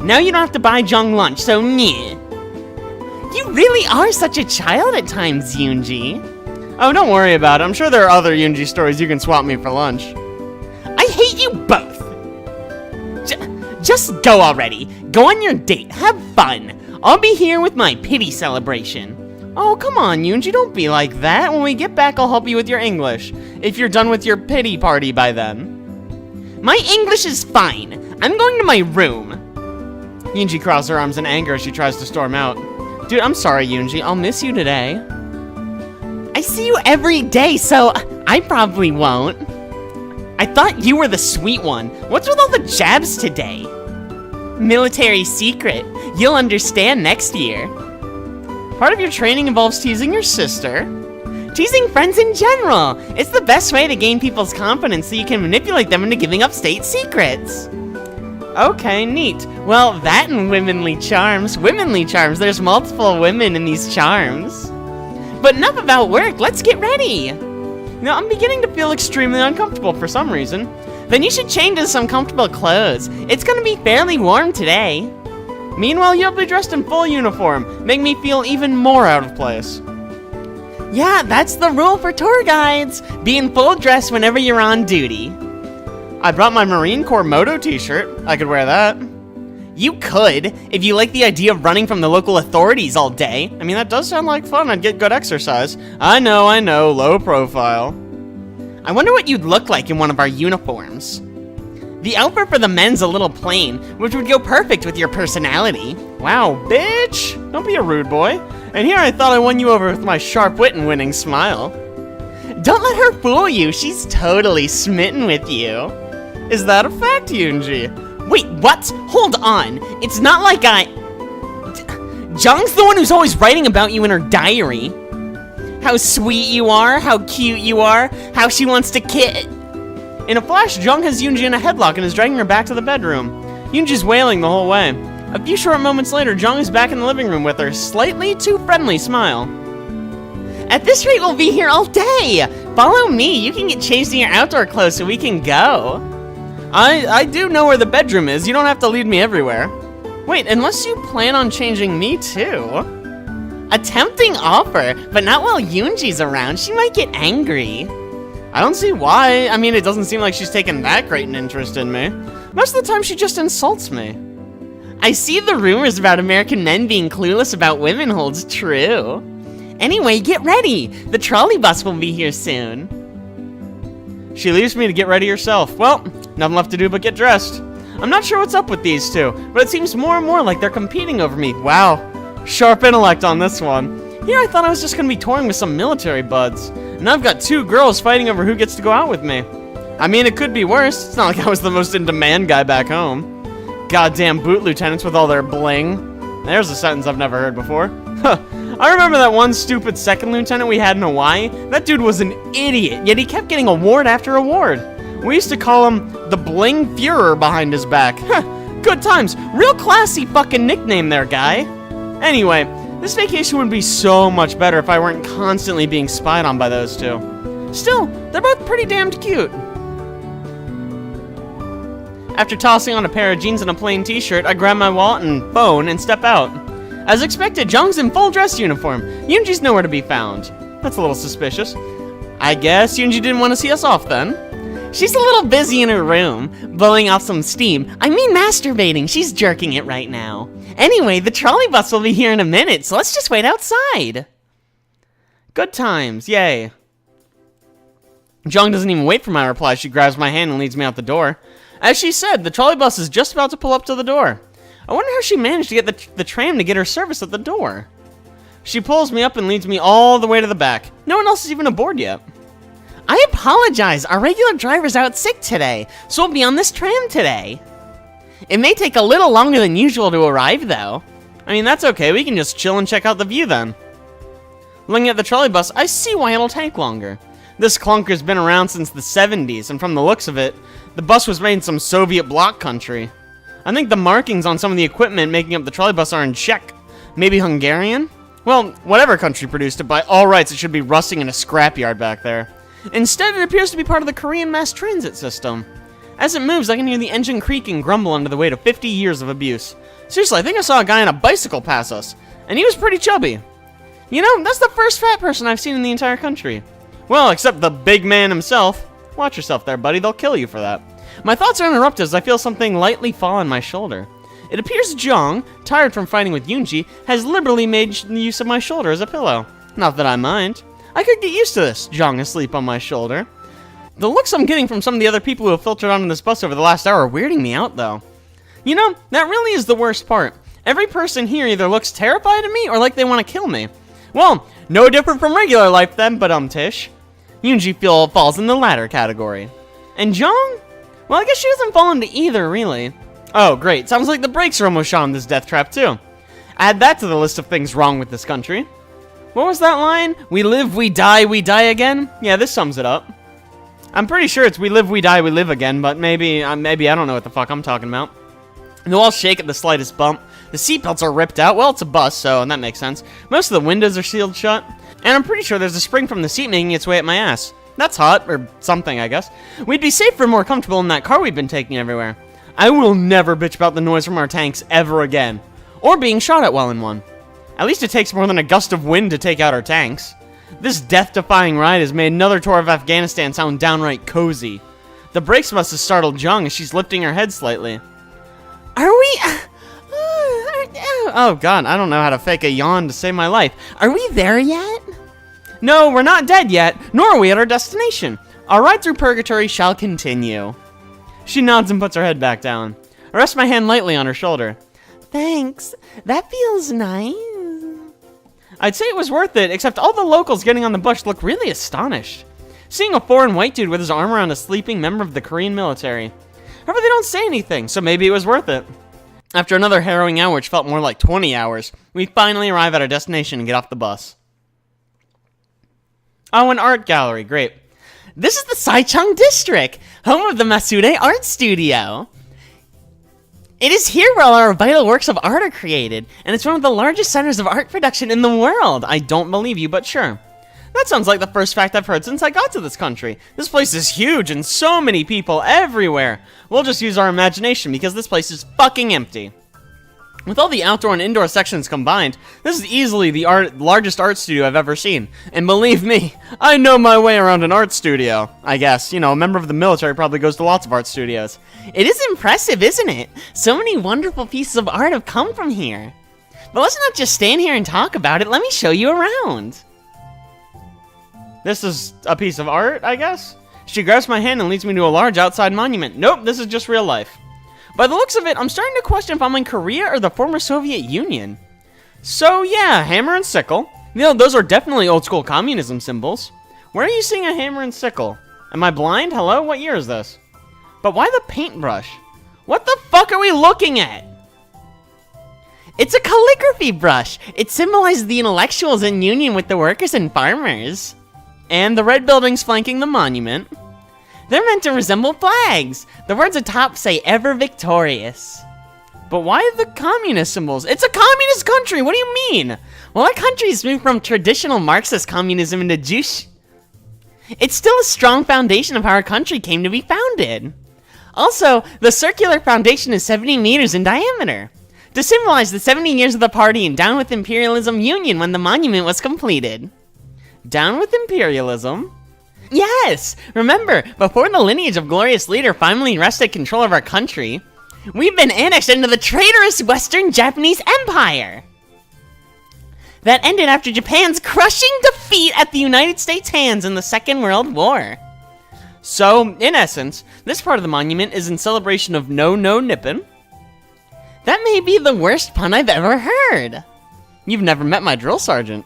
B: Now you don't have to buy Jeong lunch, so nyeh. You really are such a child at times, Yoonji.
A: Oh, don't worry about it. I'm sure there are other Yoonji stories you can swap me for lunch.
B: I hate you both. Just go already. Go on your date. Have fun. I'll be here with my pity celebration.
A: Oh, come on, Yoonji, don't be like that. When we get back, I'll help you with your English. If you're done with your pity party by then.
B: My English is fine. I'm going to my room.
A: Yoonji crosses her arms in anger as she tries to storm out. Dude, I'm sorry, Yoonji. I'll miss you today.
B: I see you every day, so I probably won't. I thought you were the sweet one. What's with all the jabs today? Military secret. You'll understand next year.
A: Part of your training involves teasing your sister.
B: Teasing friends in general. It's the best way to gain people's confidence so you can manipulate them into giving up state secrets.
A: Okay, neat.
B: Well, that and womanly charms. Womanly charms. There's multiple women in these charms. But enough about work. Let's get ready.
A: Now, I'm beginning to feel extremely uncomfortable for some reason.
B: Then you should change into some comfortable clothes. It's gonna be fairly warm today.
A: Meanwhile, you'll be dressed in full uniform, making me feel even more out of place.
B: Yeah, that's the rule for tour guides. Be in full dress whenever you're on duty.
A: I brought my Marine Corps moto t-shirt. I could wear that.
B: You could, if you like the idea of running from the local authorities all day.
A: I mean, that does sound like fun. I'd get good exercise. I know, low profile.
B: I wonder what you'd look like in one of our uniforms. The outfit for the men's a little plain, which would go perfect with your personality.
A: Wow, bitch! Don't be a rude boy. And here I thought I won you over with my sharp wit and winning smile.
B: Don't let her fool you. She's totally smitten with you.
A: Is that a fact, Yoonji?
B: Wait, what? Hold on. It's not like Jeong's the one who's always writing about you in her diary. How sweet you are, how cute you are, how she wants to kiss.
A: In a flash, Jeong has Yoonji in a headlock and is dragging her back to the bedroom. Yoonji's wailing the whole way. A few short moments later, Jeong is back in the living room with her slightly too friendly smile.
B: At this rate, we'll be here all day. Follow me. You can get changed in your outdoor clothes so we can go.
A: I do know where the bedroom is. You don't have to lead me everywhere. Wait, unless you plan on changing me too.
B: A tempting offer, but not while Yoonji's around. She might get angry.
A: I don't see why. I mean, it doesn't seem like she's taken that great an interest in me. Most of the time, she just insults me.
B: I see the rumors about American men being clueless about women holds true. Anyway, get ready. The trolley bus will be here soon.
A: She leaves me to get ready herself. Well, nothing left to do but get dressed. I'm not sure what's up with these two, but it seems more and more like they're competing over me. Wow, sharp intellect on this one. Here I thought I was just gonna be touring with some military buds. Now I've got two girls fighting over who gets to go out with me. I mean, it could be worse. It's not like I was the most in-demand guy back home. Goddamn boot lieutenants with all their bling. There's a sentence I've never heard before. Huh. I remember that one stupid second lieutenant we had in Hawaii. That dude was an idiot, yet he kept getting award after award. We used to call him the Bling Führer behind his back. Huh. Good times. Real classy fucking nickname there, guy. Anyway, this vacation would be so much better if I weren't constantly being spied on by those two. Still, they're both pretty damned cute. After tossing on a pair of jeans and a plain t-shirt, I grab my wallet and phone and step out. As expected, Jeong's in full dress uniform. Yoonji's nowhere to be found. That's a little suspicious. I guess Yoonji didn't want to see us off then.
B: She's a little busy in her room, blowing off some steam. I mean masturbating. She's jerking it right now. Anyway, the trolley bus will be here in a minute, so let's just wait outside.
A: Good times, yay. Jeong doesn't even wait for my reply. She grabs my hand and leads me out the door. As she said, the trolley bus is just about to pull up to the door. I wonder how she managed to get the tram to get her service at the door. She pulls me up and leads me all the way to the back. No one else is even aboard yet.
B: I apologize. Our regular driver's out sick today, so we'll be on this tram today. It may take a little longer than usual to arrive, though.
A: I mean, that's okay. We can just chill and check out the view then. Looking at the trolley bus, I see why it'll take longer. This clunker's been around since the 70s, and from the looks of it, the bus was made in some Soviet bloc country. I think the markings on some of the equipment making up the trolley bus are in Czech. Maybe Hungarian? Well, whatever country produced it, by all rights it should be rusting in a scrapyard back there. Instead, it appears to be part of the Korean mass transit system. As it moves, I can hear the engine creak and grumble under the weight of 50 years of abuse. Seriously, I think I saw a guy on a bicycle pass us, and he was pretty chubby. You know, that's the first fat person I've seen in the entire country. Well, except the big man himself. Watch yourself there, buddy. They'll kill you for that. My thoughts are interrupted as I feel something lightly fall on my shoulder. It appears Jeong, tired from fighting with Yoonji, has liberally made use of my shoulder as a pillow. Not that I mind. I could get used to this, Jeong asleep on my shoulder. The looks I'm getting from some of the other people who have filtered onto this bus over the last hour are weirding me out, though. You know, that really is the worst part. Every person here either looks terrified of me or like they want to kill me. Well, no different from regular life then, but Tish. Yoonji falls in the latter category. And Jeong? Well, I guess she doesn't fall into either, really. Oh, great. Sounds like the brakes are almost shot on this death trap, too. Add that to the list of things wrong with this country. What was that line? We live, we die again? Yeah, this sums it up. I'm pretty sure it's we live, we live again, but maybe I don't know what the fuck I'm talking about. The walls shake at the slightest bump. The seatbelts are ripped out. Well, it's a bus, so that makes sense. Most of the windows are sealed shut. And I'm pretty sure there's a spring from the seat making its way up my ass. That's hot, or something, I guess. We'd be safer and more comfortable in that car we've been taking everywhere. I will never bitch about the noise from our tanks ever again. Or being shot at while in one. At least it takes more than a gust of wind to take out our tanks. This death-defying ride has made another tour of Afghanistan sound downright cozy. The brakes must have startled Jeong as she's lifting her head slightly. Are we... Oh god, I don't know how to fake a yawn to save my life. Are we there yet? No, we're not dead yet, nor are we at our destination. Our ride through purgatory shall continue. She nods and puts her head back down. I rest my hand lightly on her shoulder. Thanks, that feels nice. I'd say it was worth it, except all the locals getting on the bus look really astonished. Seeing a foreign white dude with his arm around a sleeping member of the Korean military. However, they don't say anything, so maybe it was worth it. After another harrowing hour, which felt more like 20 hours, we finally arrive at our destination and get off the bus. Oh, an art gallery, great. This is the Saichung district, home of the Masude Art Studio. It is here where all our vital works of art are created, and it's one of the largest centers of art production in the world. I don't believe you, but sure. That sounds like the first fact I've heard since I got to this country. This place is huge and so many people everywhere. We'll just use our imagination because this place is fucking empty. With all the outdoor and indoor sections combined, this is easily the largest art studio I've ever seen. And believe me, I know my way around an art studio. I guess, you know, a member of the military probably goes to lots of art studios. It is impressive, isn't it? So many wonderful pieces of art have come from here. But let's not just stand here and talk about it, let me show you around. This is a piece of art, I guess? She grabs my hand and leads me to a large outside monument. Nope, this is just real life. By the looks of it, I'm starting to question if I'm in Korea or the former Soviet Union. So yeah, hammer and sickle. You know, those are definitely old school communism symbols. Where are you seeing a hammer and sickle? Am I blind? Hello? What year is this? But why the paintbrush? What the fuck are we looking at? It's a calligraphy brush. It symbolizes the intellectuals in union with the workers and farmers. And the red buildings flanking the monument. They're meant to resemble flags. The words atop say, ever victorious. But why the communist symbols? It's a communist country, what do you mean? Well, our country's moved from traditional Marxist communism into Juche. It's still a strong foundation of how our country came to be founded. Also, the circular foundation is 70 meters in diameter. To symbolize the 70 years of the party and down with imperialism union when the monument was completed. Down with imperialism? Yes! Remember, before the lineage of glorious leader finally wrested control of our country, we've been annexed into the traitorous Western Japanese Empire! That ended after Japan's crushing defeat at the United States' hands in the Second World War. So, in essence, this part of the monument is in celebration of No Nippon. That may be the worst pun I've ever heard! You've never met my drill sergeant.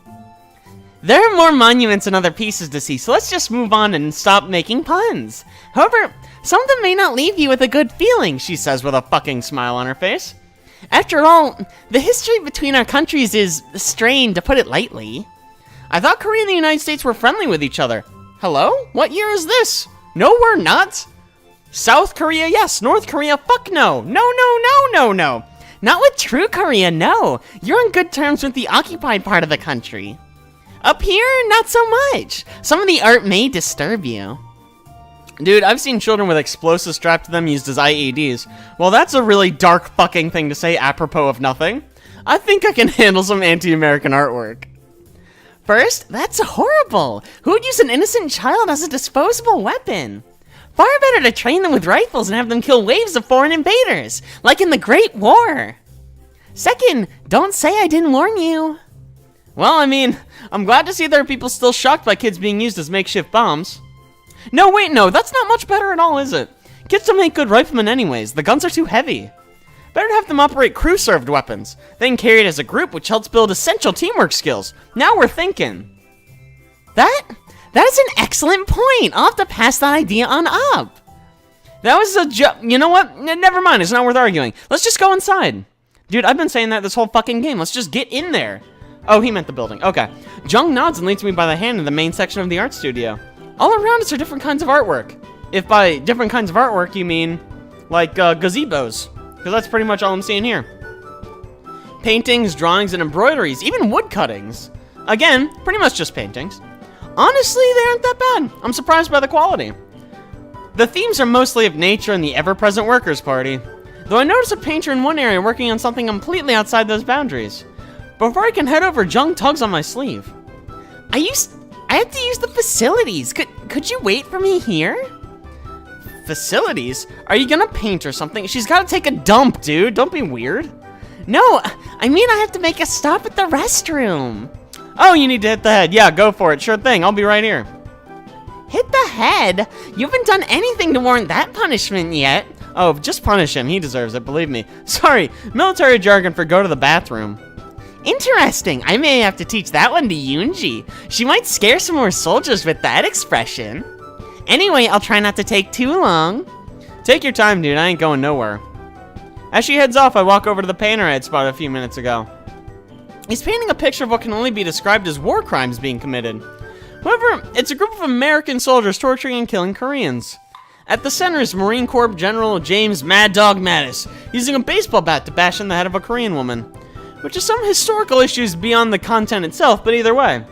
A: There are more monuments and other pieces to see, so let's just move on and stop making puns. However, some of them may not leave you with a good feeling, she says with a fucking smile on her face. After all, the history between our countries is strained, to put it lightly. I thought Korea and the United States were friendly with each other. Hello? What year is this? No, we're not. South Korea, yes. North Korea, fuck no. No. Not with true Korea, no. You're on good terms with the occupied part of the country. Up here, not so much. Some of the art may disturb you. Dude, I've seen children with explosives strapped to them used as IEDs. Well, that's a really dark fucking thing to say apropos of nothing. I think I can handle some anti-American artwork. First, that's horrible. Who would use an innocent child as a disposable weapon?
B: Far better to train them with rifles and have them kill waves of foreign invaders, like in the Great War. Second, don't say I didn't warn you.
A: Well, I mean, I'm glad to see there are people still shocked by kids being used as makeshift bombs. No, wait, no, that's not much better at all, is it? Kids don't make good riflemen anyways. The guns are too heavy. Better to have them operate crew-served weapons. They can carry it as a group, which helps build essential teamwork skills. Now we're thinking.
B: That is an excellent point. I'll have to pass that idea on up.
A: That was a you know what? Never mind, it's not worth arguing. Let's just go inside. Dude, I've been saying that this whole fucking game. Let's just get in there. Oh, he meant the building. Okay. Jeong nods and leads me by the hand in the main section of the art studio. All around us are different kinds of artwork. If by different kinds of artwork you mean, like, gazebos. Because that's pretty much all I'm seeing here. Paintings, drawings, and embroideries, even wood cuttings. Again, pretty much just paintings. Honestly, they aren't that bad. I'm surprised by the quality. The themes are mostly of nature and the ever-present workers' party. Though I notice a painter in one area working on something completely outside those boundaries. Before I can head over, Jeong tugs on my sleeve.
B: I have to use the facilities. Could you wait for me here?
A: Facilities? Are you gonna paint or something? She's gotta take a dump, dude. Don't be weird.
B: No, I mean I have to make a stop at the restroom.
A: Oh, you need to hit the head. Yeah, go for it. Sure thing. I'll be right here.
B: Hit the head? You haven't done anything to warrant that punishment yet.
A: Oh, just punish him. He deserves it, believe me. Sorry, military jargon for go to the bathroom.
B: Interesting. I may have to teach that one to Yoonji. She might scare some more soldiers with that expression. Anyway, I'll try not to take too long.
A: Take your time, dude. I ain't going nowhere. As she heads off, I walk over to the painter I had spotted a few minutes ago. He's painting a picture of what can only be described as war crimes being committed. However, it's a group of American soldiers torturing and killing Koreans. At the center is Marine Corps General James Mad Dog Mattis, using a baseball bat to bash in the head of a Korean woman. Which is some historical issues beyond the content itself, but either way.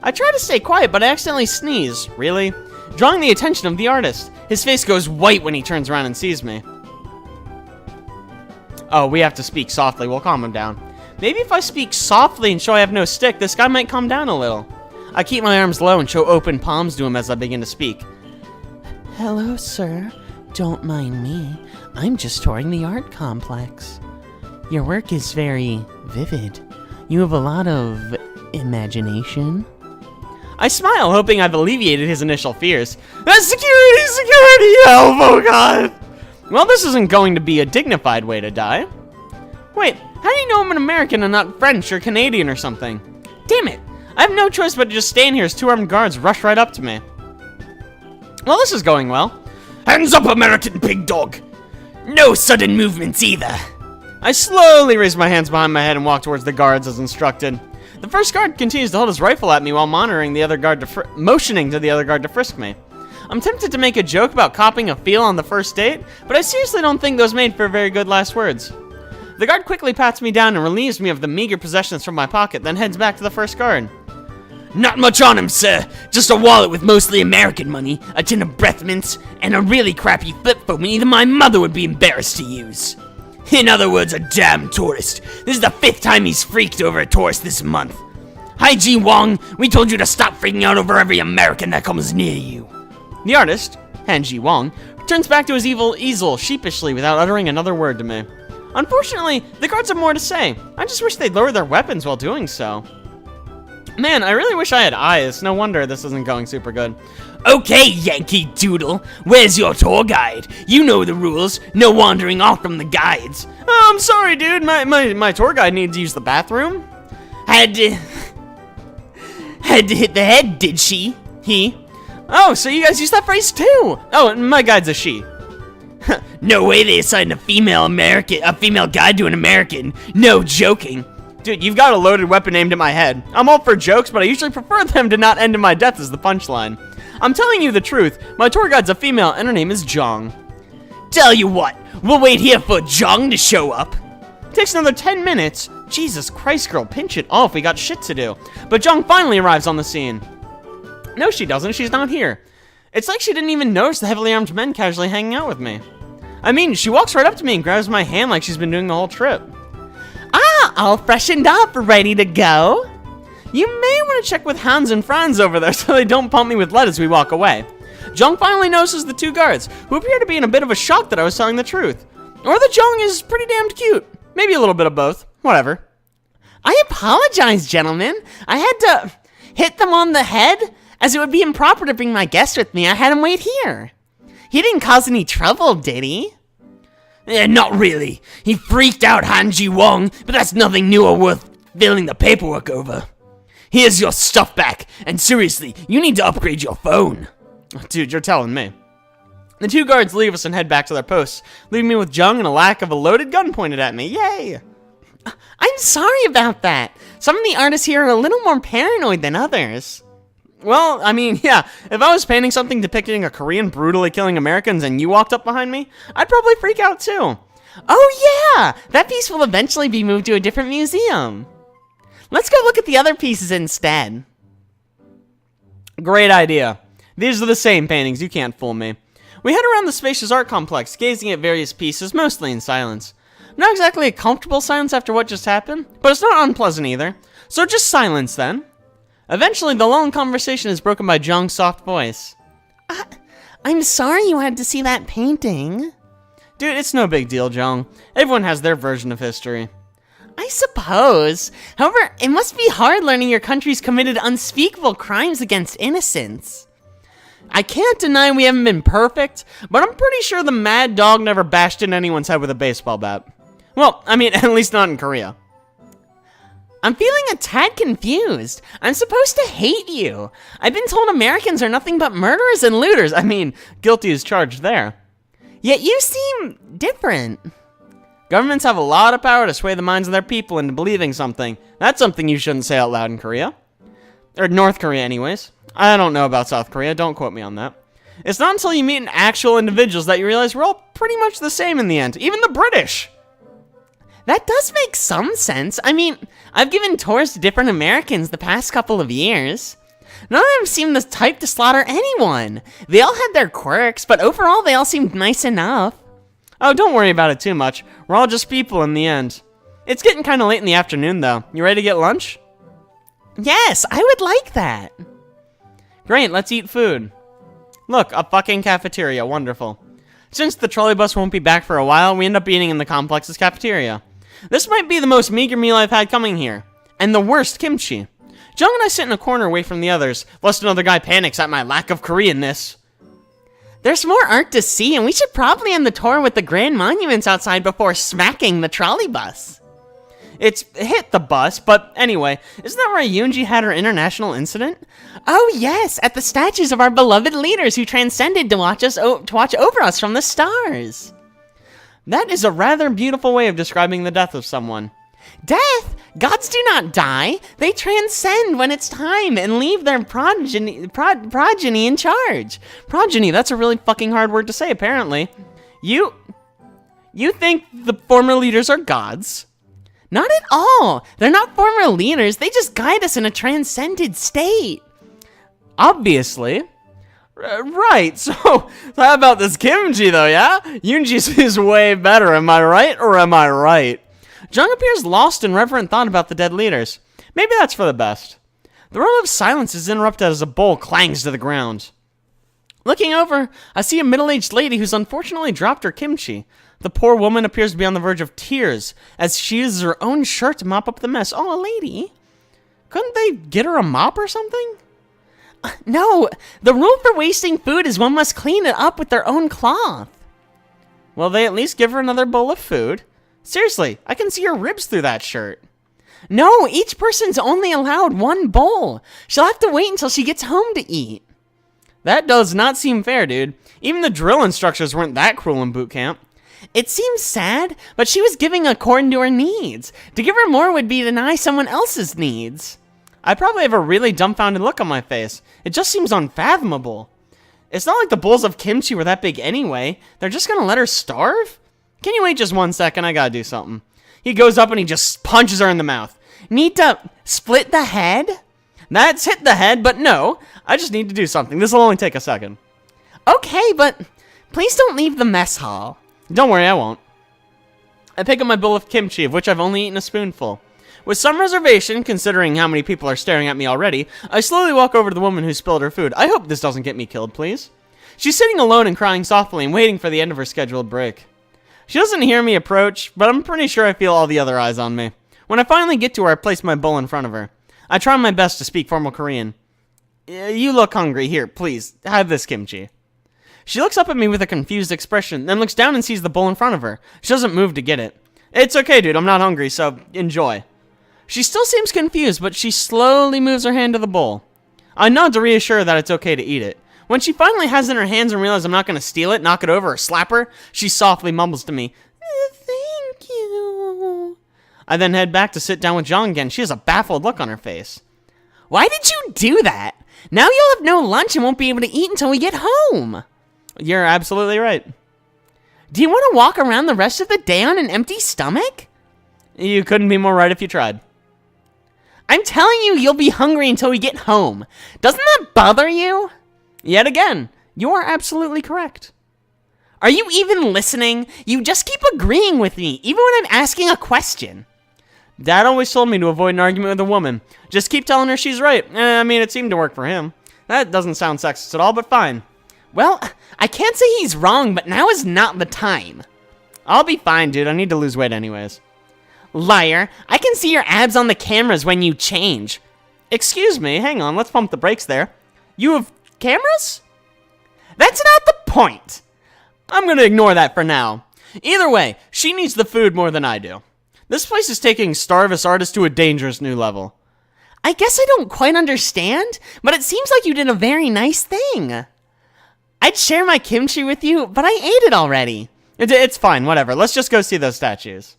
A: I try to stay quiet, but I accidentally sneeze. Really? Drawing the attention of the artist. His face goes white when he turns around and sees me. Oh, we have to speak softly. We'll calm him down. Maybe if I speak softly and show I have no stick, this guy might calm down a little. I keep my arms low and show open palms to him as I begin to speak.
B: Hello, sir. Don't mind me. I'm just touring the art complex. Your work is very vivid. You have a lot of imagination.
A: I smile, hoping I've alleviated his initial fears. Security! Security! Help! Oh, God! Well, this isn't going to be a dignified way to die. Wait, how do you know I'm an American and not French or Canadian or something? Damn it! I have no choice but to just stand here as two armed guards rush right up to me. Well, this is going well. Hands up, American pig dog! No sudden movements either. I slowly raise my hands behind my head and walk towards the guards as instructed. The first guard continues to hold his rifle at me while motioning to the other guard to frisk me. I'm tempted to make a joke about copping a feel on the first date, but I seriously don't think those made for very good last words. The guard quickly pats me down and relieves me of the meager possessions from my pocket, then heads back to the first guard. Not much on him, sir. Just a wallet with mostly American money, a tin of breath mints, and a really crappy flip phone even my mother would be embarrassed to use. In other words, a damn tourist. This is the 5th time he's freaked over a tourist this month. Hi, Ji-Wong. We told you to stop freaking out over every American that comes near you. The artist, Han Ji-Wong, turns back to his evil easel sheepishly without uttering another word to me. Unfortunately, the guards have more to say. I just wish they'd lower their weapons while doing so. Man, I really wish I had eyes. No wonder this isn't going super good. Okay, Yankee Doodle, where's your tour guide? You know the rules. No wandering off from the guides. Oh, I'm sorry, dude. My tour guide needs to use the bathroom. Had to hit the head, did she? He. Oh, so you guys use that phrase too? Oh, my guide's a she. No way they assigned a female guide to an American. No joking. Dude, you've got a loaded weapon aimed at my head. I'm all for jokes, but I usually prefer them to not end in my death as the punchline. I'm telling you the truth. My tour guide's a female, and her name is Jeong. Tell you what, we'll wait here for Jeong to show up. Takes another 10 minutes. Jesus Christ, girl, pinch it off. We got shit to do. But Jeong finally arrives on the scene. No, she doesn't. She's not here. It's like she didn't even notice the heavily armed men casually hanging out with me. I mean, she walks right up to me and grabs my hand like she's been doing the whole trip.
B: Ah, all freshened up, ready to go?
A: You may want to check with Hans and Franz over there so they don't pump me with lead as we walk away. Jeong finally notices the two guards, who appear to be in a bit of a shock that I was telling the truth. Or that Jeong is pretty damned cute. Maybe a little bit of both. Whatever.
B: I apologize, gentlemen. I had to hit them on the head, as it would be improper to bring my guest with me. I had him wait here. He didn't cause any trouble, did he?
C: Not really. He freaked out Han Ji-won, but that's nothing new or worth filling the paperwork over. Here's your stuff back, and seriously, you need to upgrade your phone.
A: Dude, you're telling me. The two guards leave us and head back to their posts, leaving me with Jeong and a lack of a loaded gun pointed at me. Yay!
B: I'm sorry about that. Some of the artists here are a little more paranoid than others.
A: Well, I mean, yeah, if I was painting something depicting a Korean brutally killing Americans and you walked up behind me, I'd probably freak out too.
B: Oh yeah! That piece will eventually be moved to a different museum. Let's go look at the other pieces instead.
A: Great idea. These are the same paintings, you can't fool me. We head around the spacious art complex, gazing at various pieces, mostly in silence. Not exactly a comfortable silence after what just happened, but it's not unpleasant either. So just silence then. Eventually, the long conversation is broken by Jeong's soft voice.
B: I'm sorry you had to see that painting.
A: Dude, it's no big deal, Jeong. Everyone has their version of history.
B: I suppose. However, it must be hard learning your country's committed unspeakable crimes against innocents.
A: I can't deny we haven't been perfect, but I'm pretty sure the Mad Dog never bashed in anyone's head with a baseball bat. Well, I mean, at least not in Korea.
B: I'm feeling a tad confused. I'm supposed to hate you. I've been told Americans are nothing but murderers and looters.
A: I mean, guilty as charged there.
B: Yet you seem different.
A: Governments have a lot of power to sway the minds of their people into believing something. That's something you shouldn't say out loud in Korea. Or North Korea, anyways. I don't know about South Korea, don't quote me on that. It's not until you meet actual individuals that you realize we're all pretty much the same in the end. Even the British!
B: That does make some sense. I mean, I've given tours to different Americans the past couple of years. None of them seemed the type to slaughter anyone. They all had their quirks, but overall they all seemed nice enough.
A: Oh, don't worry about it too much. We're all just people in the end. It's getting kind of late in the afternoon, though. You ready to get lunch?
B: Yes, I would like that.
A: Great, let's eat food. Look, a fucking cafeteria. Wonderful. Since the trolley bus won't be back for a while, we end up eating in the complex's cafeteria. This might be the most meager meal I've had coming here. And the worst kimchi. Jeong and I sit in a corner away from the others, lest another guy panics at my lack of Koreanness.
B: There's more art to see, and we should probably end the tour with the grand monuments outside before smacking the trolley bus.
A: It's hit the bus, but anyway, isn't that where Yoonji had her international incident?
B: Oh yes, at the statues of our beloved leaders who transcended to watch over us from the stars.
A: That is a rather beautiful way of describing the death of someone.
B: Death? Gods do not die. They transcend when it's time and leave their progeny in charge.
A: Progeny, that's a really fucking hard word to say, apparently. You think the former leaders are gods?
B: Not at all. They're not former leaders. They just guide us in a transcended state.
A: Obviously. Right, so how about this kimchi, though, yeah? Yoonji's is way better, am I right, or am I right? Jeong appears lost in reverent thought about the dead leaders. Maybe that's for the best. The roll of silence is interrupted as a bowl clangs to the ground. Looking over, I see a middle-aged lady who's unfortunately dropped her kimchi. The poor woman appears to be on the verge of tears as she uses her own shirt to mop up the mess. Oh, a lady. Couldn't they get her a mop or something?
B: No, the rule for wasting food is one must clean it up with their own cloth.
A: Well, they at least give her another bowl of food. Seriously, I can see her ribs through that shirt.
B: No, each person's only allowed one bowl. She'll have to wait until she gets home to eat.
A: That does not seem fair, dude. Even the drill instructors weren't that cruel in boot camp.
B: It seems sad, but she was giving according to her needs. To give her more would be to deny someone else's needs.
A: I probably have a really dumbfounded look on my face. It just seems unfathomable. It's not like the bowls of kimchi were that big anyway. They're just gonna let her starve? Can you wait just 1 second? I gotta do something. He goes up and he just punches her in the mouth.
B: Need to split the head?
A: That's hit the head, but no. I just need to do something. This will only take a second.
B: Okay, but please don't leave the mess hall.
A: Don't worry, I won't. I pick up my bowl of kimchi, of which I've only eaten a spoonful. With some reservation, considering how many people are staring at me already, I slowly walk over to the woman who spilled her food. I hope this doesn't get me killed, please. She's sitting alone and crying softly and waiting for the end of her scheduled break. She doesn't hear me approach, but I'm pretty sure I feel all the other eyes on me. When I finally get to her, I place my bowl in front of her. I try my best to speak formal Korean. You look hungry. Here, please, have this kimchi. She looks up at me with a confused expression, then looks down and sees the bowl in front of her. She doesn't move to get it. It's okay, dude, I'm not hungry, so enjoy. She still seems confused, but she slowly moves her hand to the bowl. I nod to reassure her that it's okay to eat it. When she finally has it in her hands and realizes I'm not going to steal it, knock it over, or slap her, she softly mumbles to me, "Thank you." I then head back to sit down with Jeong again. She has a baffled look on her face.
B: Why did you do that? Now you'll have no lunch and won't be able to eat until we get home.
A: You're absolutely right.
B: Do you want to walk around the rest of the day on an empty stomach?
A: You couldn't be more right if you tried.
B: I'm telling you, you'll be hungry until we get home. Doesn't that bother you?
A: Yet again, you are absolutely correct.
B: Are you even listening? You just keep agreeing with me, even when I'm asking a question.
A: Dad always told me to avoid an argument with a woman. Just keep telling her she's right. I mean, it seemed to work for him. That doesn't sound sexist at all, but fine.
B: Well, I can't say he's wrong, but now is not the time.
A: I'll be fine, dude. I need to lose weight anyways.
B: Liar, I can see your abs on the cameras when you change.
A: Excuse me, hang on, let's pump the brakes there. You have cameras?
B: That's not the point.
A: I'm gonna ignore that for now. Either way, she needs the food more than I do. This place is taking Starvus Artist to a dangerous new level.
B: I guess I don't quite understand, but it seems like you did a very nice thing. I'd share my kimchi with you, but I ate it already.
A: It's fine, whatever. Let's just go see those statues.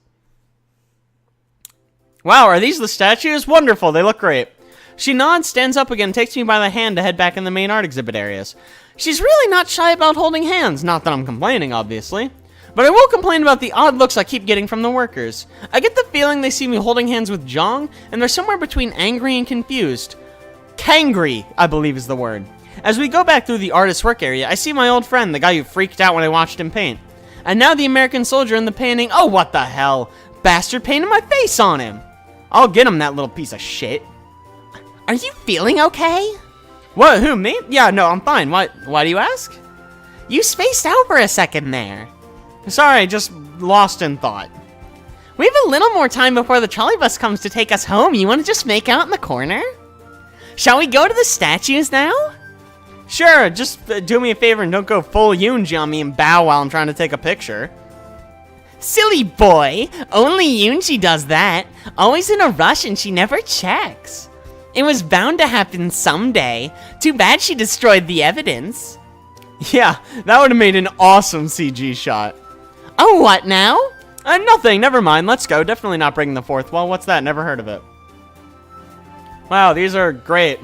A: Wow, are these the statues? Wonderful, they look great. She nods, stands up again, takes me by the hand to head back in the main art exhibit areas. She's really not shy about holding hands, not that I'm complaining, obviously. But I will complain about the odd looks I keep getting from the workers. I get the feeling they see me holding hands with Jeong, and they're somewhere between angry and confused. Kangry, I believe is the word. As we go back through the artist's work area, I see my old friend, the guy who freaked out when I watched him paint. And now the American soldier in the painting. Oh, what the hell? Bastard painted my face on him. I'll get him, that little piece of shit.
B: Are you feeling okay?
A: What, who, me? Yeah, no, I'm fine. Why do you ask?
B: You spaced out for a second there.
A: Sorry, just lost in thought.
B: We have a little more time before the trolley bus comes to take us home. You want to just make out in the corner? Shall we go to the statues now?
A: Sure, just do me a favor and don't go full Yoonji on me and bow while I'm trying to take a picture.
B: Silly boy, only Yoonji does that. Always in a rush and she never checks. It was bound to happen someday. Too bad she destroyed the evidence.
A: Yeah, that would have made an awesome CG shot.
B: Oh, what now?
A: Nothing, never mind, let's go. Definitely not breaking the fourth wall. What's that? Never heard of it. Wow, these are great.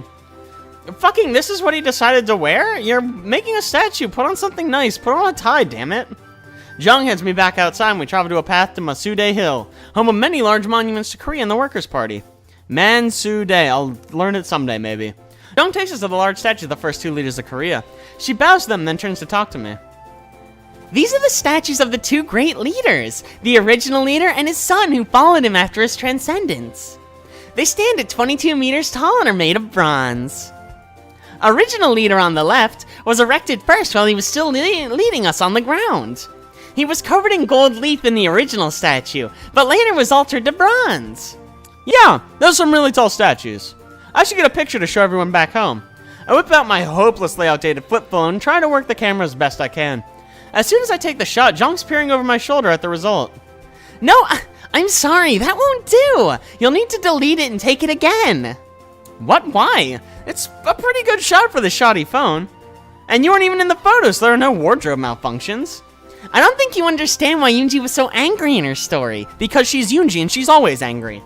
A: Fucking, this is what he decided to wear? You're making a statue. Put on something nice. Put on a tie, damn it. Jeong heads me back outside and we travel to a path to Masudae Hill, home of many large monuments to Korea and the Workers' Party. Mansudae. I'll learn it someday, maybe. Jeong takes us to the large statue of the first two leaders of Korea. She bows to them, then turns to talk to me.
B: These are the statues of the two great leaders, the original leader and his son who followed him after his transcendence. They stand at 22 meters tall and are made of bronze. Original leader on the left was erected first while he was still leading us on the ground. He was covered in gold leaf in the original statue, but later was altered to bronze.
A: Yeah, those are some really tall statues. I should get a picture to show everyone back home. I whip out my hopelessly outdated flip phone and try to work the camera as best I can. As soon as I take the shot, Jeong's peering over my shoulder at the result.
B: No, I'm sorry, that won't do. You'll need to delete it and take it again.
A: What? Why? It's a pretty good shot for the shoddy phone. And you weren't even in the photos, so there are no wardrobe malfunctions.
B: I don't think you understand why Yoonji was so angry in her story.
A: Because she's Yoonji and she's always angry.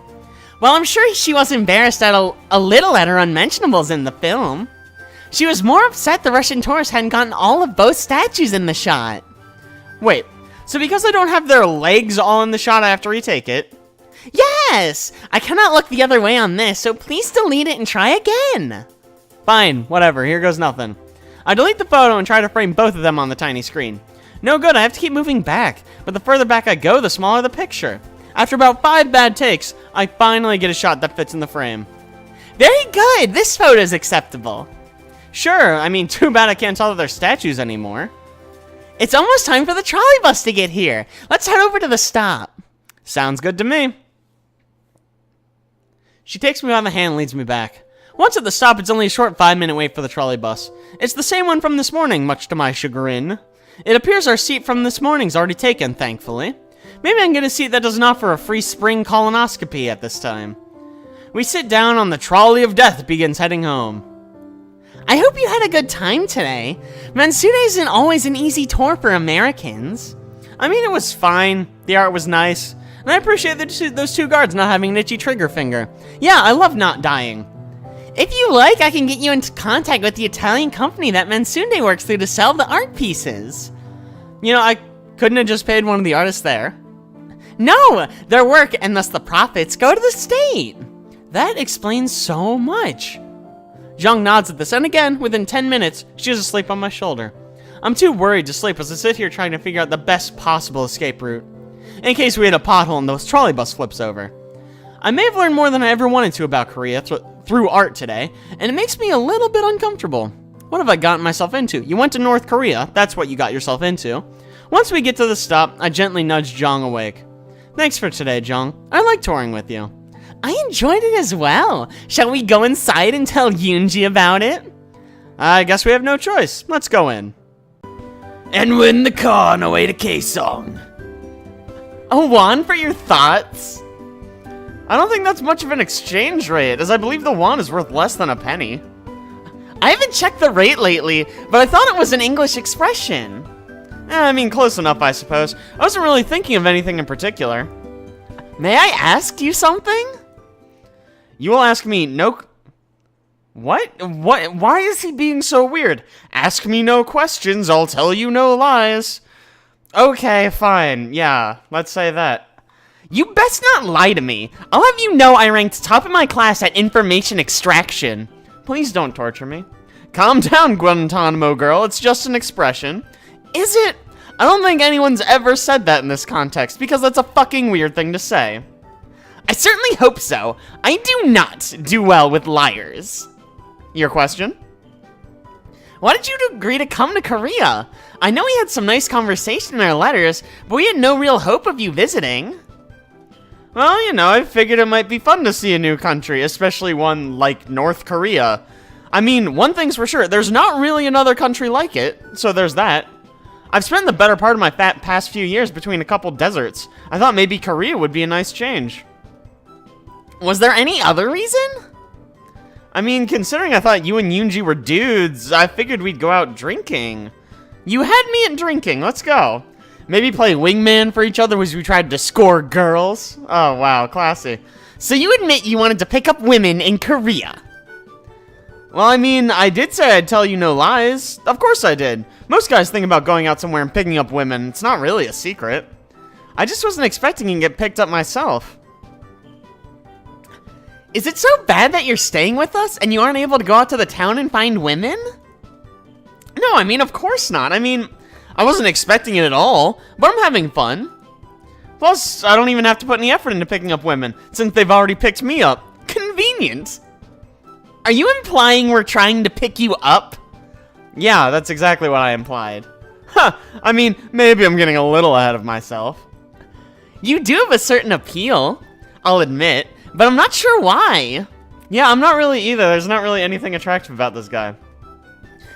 B: Well, I'm sure she was embarrassed at a little at her unmentionables in the film. She was more upset the Russian tourists hadn't gotten all of both statues in the shot.
A: Wait, so because I don't have their legs all in the shot, I have to retake it?
B: Yes! I cannot look the other way on this, so please delete it and try again.
A: Fine, whatever, here goes nothing. I delete the photo and try to frame both of them on the tiny screen. No good, I have to keep moving back, but the further back I go, the smaller the picture. After about 5 bad takes, I finally get a shot that fits in the frame.
B: Very good, this photo is acceptable.
A: Sure, I mean, too bad I can't tell that they're statues anymore.
B: It's almost time for the trolley bus to get here. Let's head over to the stop.
A: Sounds good to me. She takes me by the hand and leads me back. Once at the stop, it's only a short 5-minute wait for the trolley bus. It's the same one from this morning, much to my chagrin. It appears our seat from this morning's already taken, thankfully. Maybe I can get a seat that doesn't offer a free spring colonoscopy at this time. We sit down on the trolley of death begins heading home.
B: I hope you had a good time today. Mansune isn't always an easy tour for Americans.
A: I mean, it was fine. The art was nice. And I appreciate those two guards not having an itchy trigger finger. Yeah, I love not dying.
B: If you like, I can get you into contact with the Italian company that Mansune works through to sell the art pieces.
A: You know, I couldn't have just paid one of the artists there.
B: No, their work, and thus the profits, go to the state.
A: That explains so much. Jeong nods at this, and again, within 10 minutes, she's asleep on my shoulder. I'm too worried to sleep as I sit here trying to figure out the best possible escape route, in case we hit a pothole and those trolley bus flips over. I may have learned more than I ever wanted to about Korea through art today, and it makes me a little bit uncomfortable. What have I gotten myself into? You went to North Korea, that's what you got yourself into. Once we get to the stop, I gently nudge Jeong awake. Thanks for today, Jeong. I like touring with you.
B: I enjoyed it as well. Shall we go inside and tell Yoonji about it?
A: I guess we have no choice. Let's go in.
C: And we're in the car on our way to Kaesong.
B: A won for your thoughts?
A: I don't think that's much of an exchange rate, as I believe the won is worth less than a penny.
B: I haven't checked the rate lately, but I thought it was an English expression.
A: I mean, close enough, I suppose. I wasn't really thinking of anything in particular.
B: May I ask you something?
A: You will ask me no... What? Why is he being so weird? Ask me no questions, I'll tell you no lies. Okay, fine. Yeah, let's say that.
B: You best not lie to me. I'll have you know I ranked top of my class at information extraction.
A: Please don't torture me. Calm down, Guantanamo girl. It's just an expression.
B: Is it?
A: I don't think anyone's ever said that in this context, because that's a fucking weird thing to say.
B: I certainly hope so. I do not do well with liars.
A: Your question?
B: Why did you agree to come to Korea? I know we had some nice conversation in our letters, but we had no real hope of you visiting.
A: Well, you know, I figured it might be fun to see a new country, especially one like North Korea. I mean, one thing's for sure, there's not really another country like it, so there's that. I've spent the better part of my past few years between a couple deserts. I thought maybe Korea would be a nice change.
B: Was there any other reason?
A: I mean, considering I thought you and Yoonji were dudes, I figured we'd go out drinking. You had me at drinking, let's go. Maybe play wingman for each other as we tried to score girls. Oh, wow, classy.
B: So you admit you wanted to pick up women in Korea?
A: Well, I mean, I did say I'd tell you no lies. Of course I did. Most guys think about going out somewhere and picking up women. It's not really a secret. I just wasn't expecting to get picked up myself.
B: Is it so bad that you're staying with us and you aren't able to go out to the town and find women?
A: No, I mean, of course not. I mean, I wasn't expecting it at all, but I'm having fun. Plus, I don't even have to put any effort into picking up women, since they've already picked me up. Convenient.
B: Are you implying we're trying to pick you up?
A: Yeah, that's exactly what I implied. Huh, I mean, maybe I'm getting a little ahead of myself.
B: You do have a certain appeal, I'll admit, but I'm not sure why.
A: Yeah, I'm not really either. There's not really anything attractive about this guy.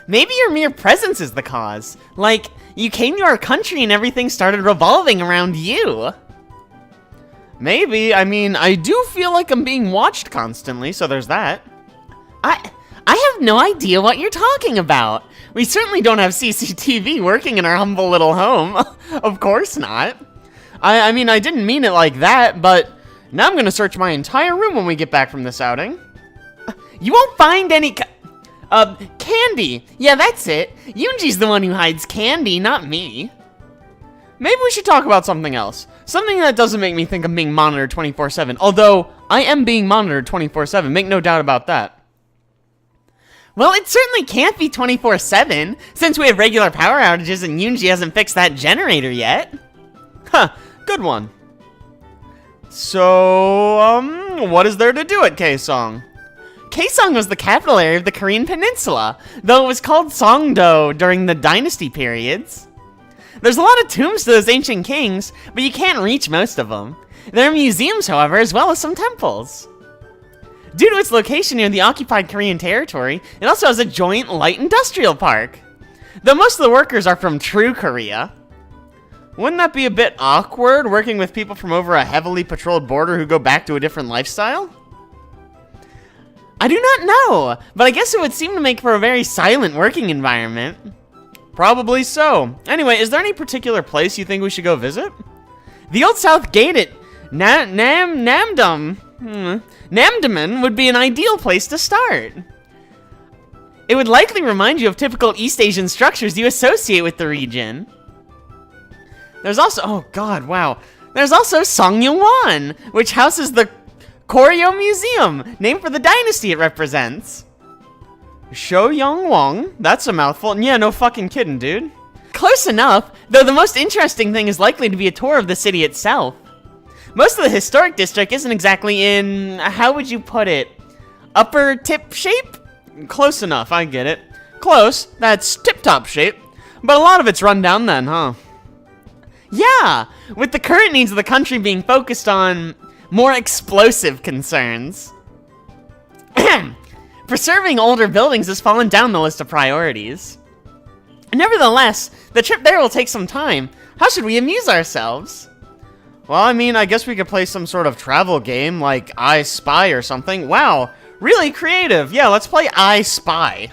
B: Maybe your mere presence is the cause. Like, you came to our country and everything started revolving around you.
A: Maybe. I mean, I do feel like I'm being watched constantly, so there's that.
B: I have no idea what you're talking about. We certainly don't have CCTV working in our humble little home. Of course not.
A: I mean, I didn't mean it like that, but now I'm gonna search my entire room when we get back from this outing.
B: You won't find any candy. Yeah, that's it. Yoonji's the one who hides candy, not me.
A: Maybe we should talk about something else. Something that doesn't make me think I'm being monitored 24/7. Although, I am being monitored 24/7. Make no doubt about that.
B: Well, it certainly can't be 24/7, since we have regular power outages and Yoonji hasn't fixed that generator yet.
A: Huh, good one. So, what is there to do at Kaesong?
B: Kaesong was the capital area of the Korean peninsula, though it was called Songdo during the dynasty periods. There's a lot of tombs to those ancient kings, but you can't reach most of them. There are museums, however, as well as some temples. Due to its location near the occupied Korean territory, it also has a joint light industrial park. Though most of the workers are from true Korea. Wouldn't that be a bit awkward, working with people from over a heavily patrolled border who go back to a different lifestyle? I do not know, but I guess it would seem to make for a very silent working environment. Probably so. Anyway, is there any particular place you think we should go visit? The Old South Gate at Namdaman would be an ideal place to start. It would likely remind you of typical East Asian structures you associate with the region. There's also, oh god, wow. There's also Songyungwan, which houses the Koryo Museum, named for the dynasty it represents. Shoyoungwang? That's a mouthful. Yeah, no fucking kidding, dude. Close enough, though the most interesting thing is likely to be a tour of the city itself. Most of the historic district isn't exactly in, how would you put it, upper tip shape? Close enough, I get it. Close, that's tip-top shape, but a lot of it's run down then, huh? Yeah, with the current needs of the country being focused on more explosive concerns. Preserving older buildings has fallen down the list of priorities. Nevertheless, the trip there will take some time. How should we amuse ourselves? Well, I mean, I guess we could play some sort of travel game, like I Spy or something. Wow, really creative. Yeah, let's play I Spy.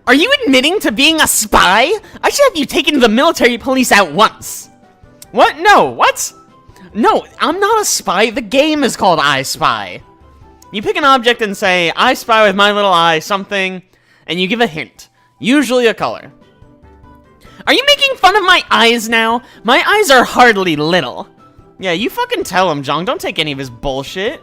B: Are you admitting to being a spy? I should have you taken to the military police at once. What? No, what? No, I'm not a spy. The game is called I Spy. You pick an object and say, I spy with my little eye something, and you give a hint. Usually a color. Are you making fun of my eyes now? My eyes are hardly little. Yeah, you fucking tell him, Jeong. Don't take any of his bullshit.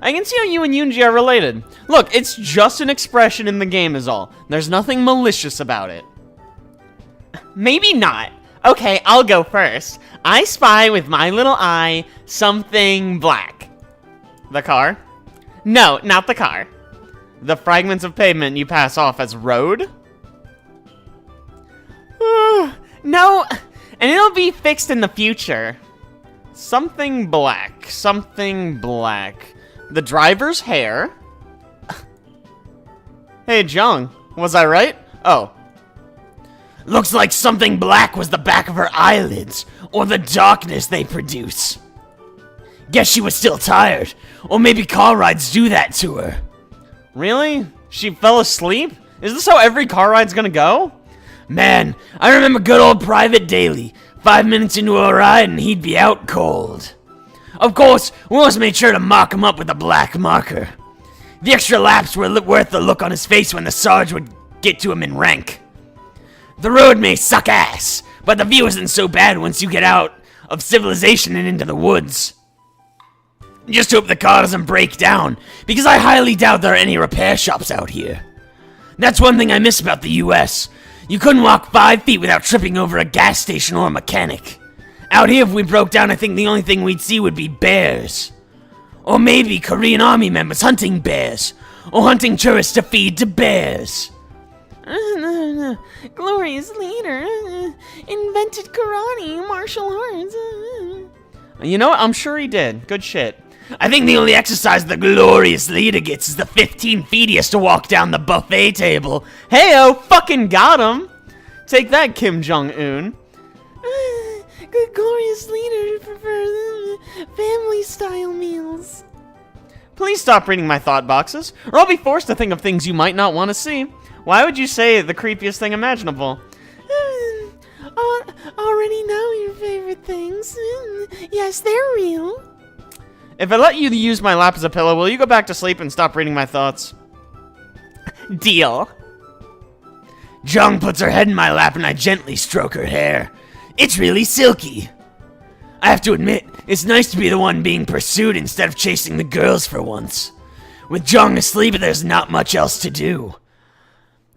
B: I can see how you and Yoonji are related. Look, it's just an expression in the game is all. There's nothing malicious about it. Maybe not. Okay, I'll go first. I spy with my little eye something black. The car? No, not the car. The fragments of pavement you pass off as road? No, and it'll be fixed in the future. Something black, something black. The driver's hair? Hey, Jeong, was I right? Oh.
C: Looks like something black was the back of her eyelids, or the darkness they produce. Guess she was still tired, or maybe car rides do that to her.
B: Really? She fell asleep? Is this how every car ride's gonna go?
C: Man, I remember good old Private Daly. 5 minutes into a ride and he'd be out cold. Of course, we always made sure to mark him up with a black marker. The extra laps were worth the look on his face when the Sarge would get to him in rank. The road may suck ass, but the view isn't so bad once you get out of civilization and into the woods. Just hope the car doesn't break down, because I highly doubt there are any repair shops out here. That's one thing I miss about the US. You couldn't walk 5 feet without tripping over a gas station or a mechanic. Out here, if we broke down, I think the only thing we'd see would be bears. Or maybe Korean army members hunting bears, or hunting tourists to feed to bears.
B: Glorious leader. Invented karate, martial arts. You know what? I'm sure he did. Good shit.
C: I think the only exercise the glorious leader gets is the 15 feet he has to walk down the buffet table.
B: Hey-o, fucking got him. Take that, Kim Jong-un. Good glorious leader prefers family-style meals. Please stop reading my thought boxes, or I'll be forced to think of things you might not want to see. Why would you say the creepiest thing imaginable? Already know your favorite things. Yes, they're real. If I let you use my lap as a pillow, will you go back to sleep and stop reading my thoughts? Deal.
C: Jeong puts her head in my lap and I gently stroke her hair. It's really silky. I have to admit, it's nice to be the one being pursued instead of chasing the girls for once. With Jeong asleep, there's not much else to do.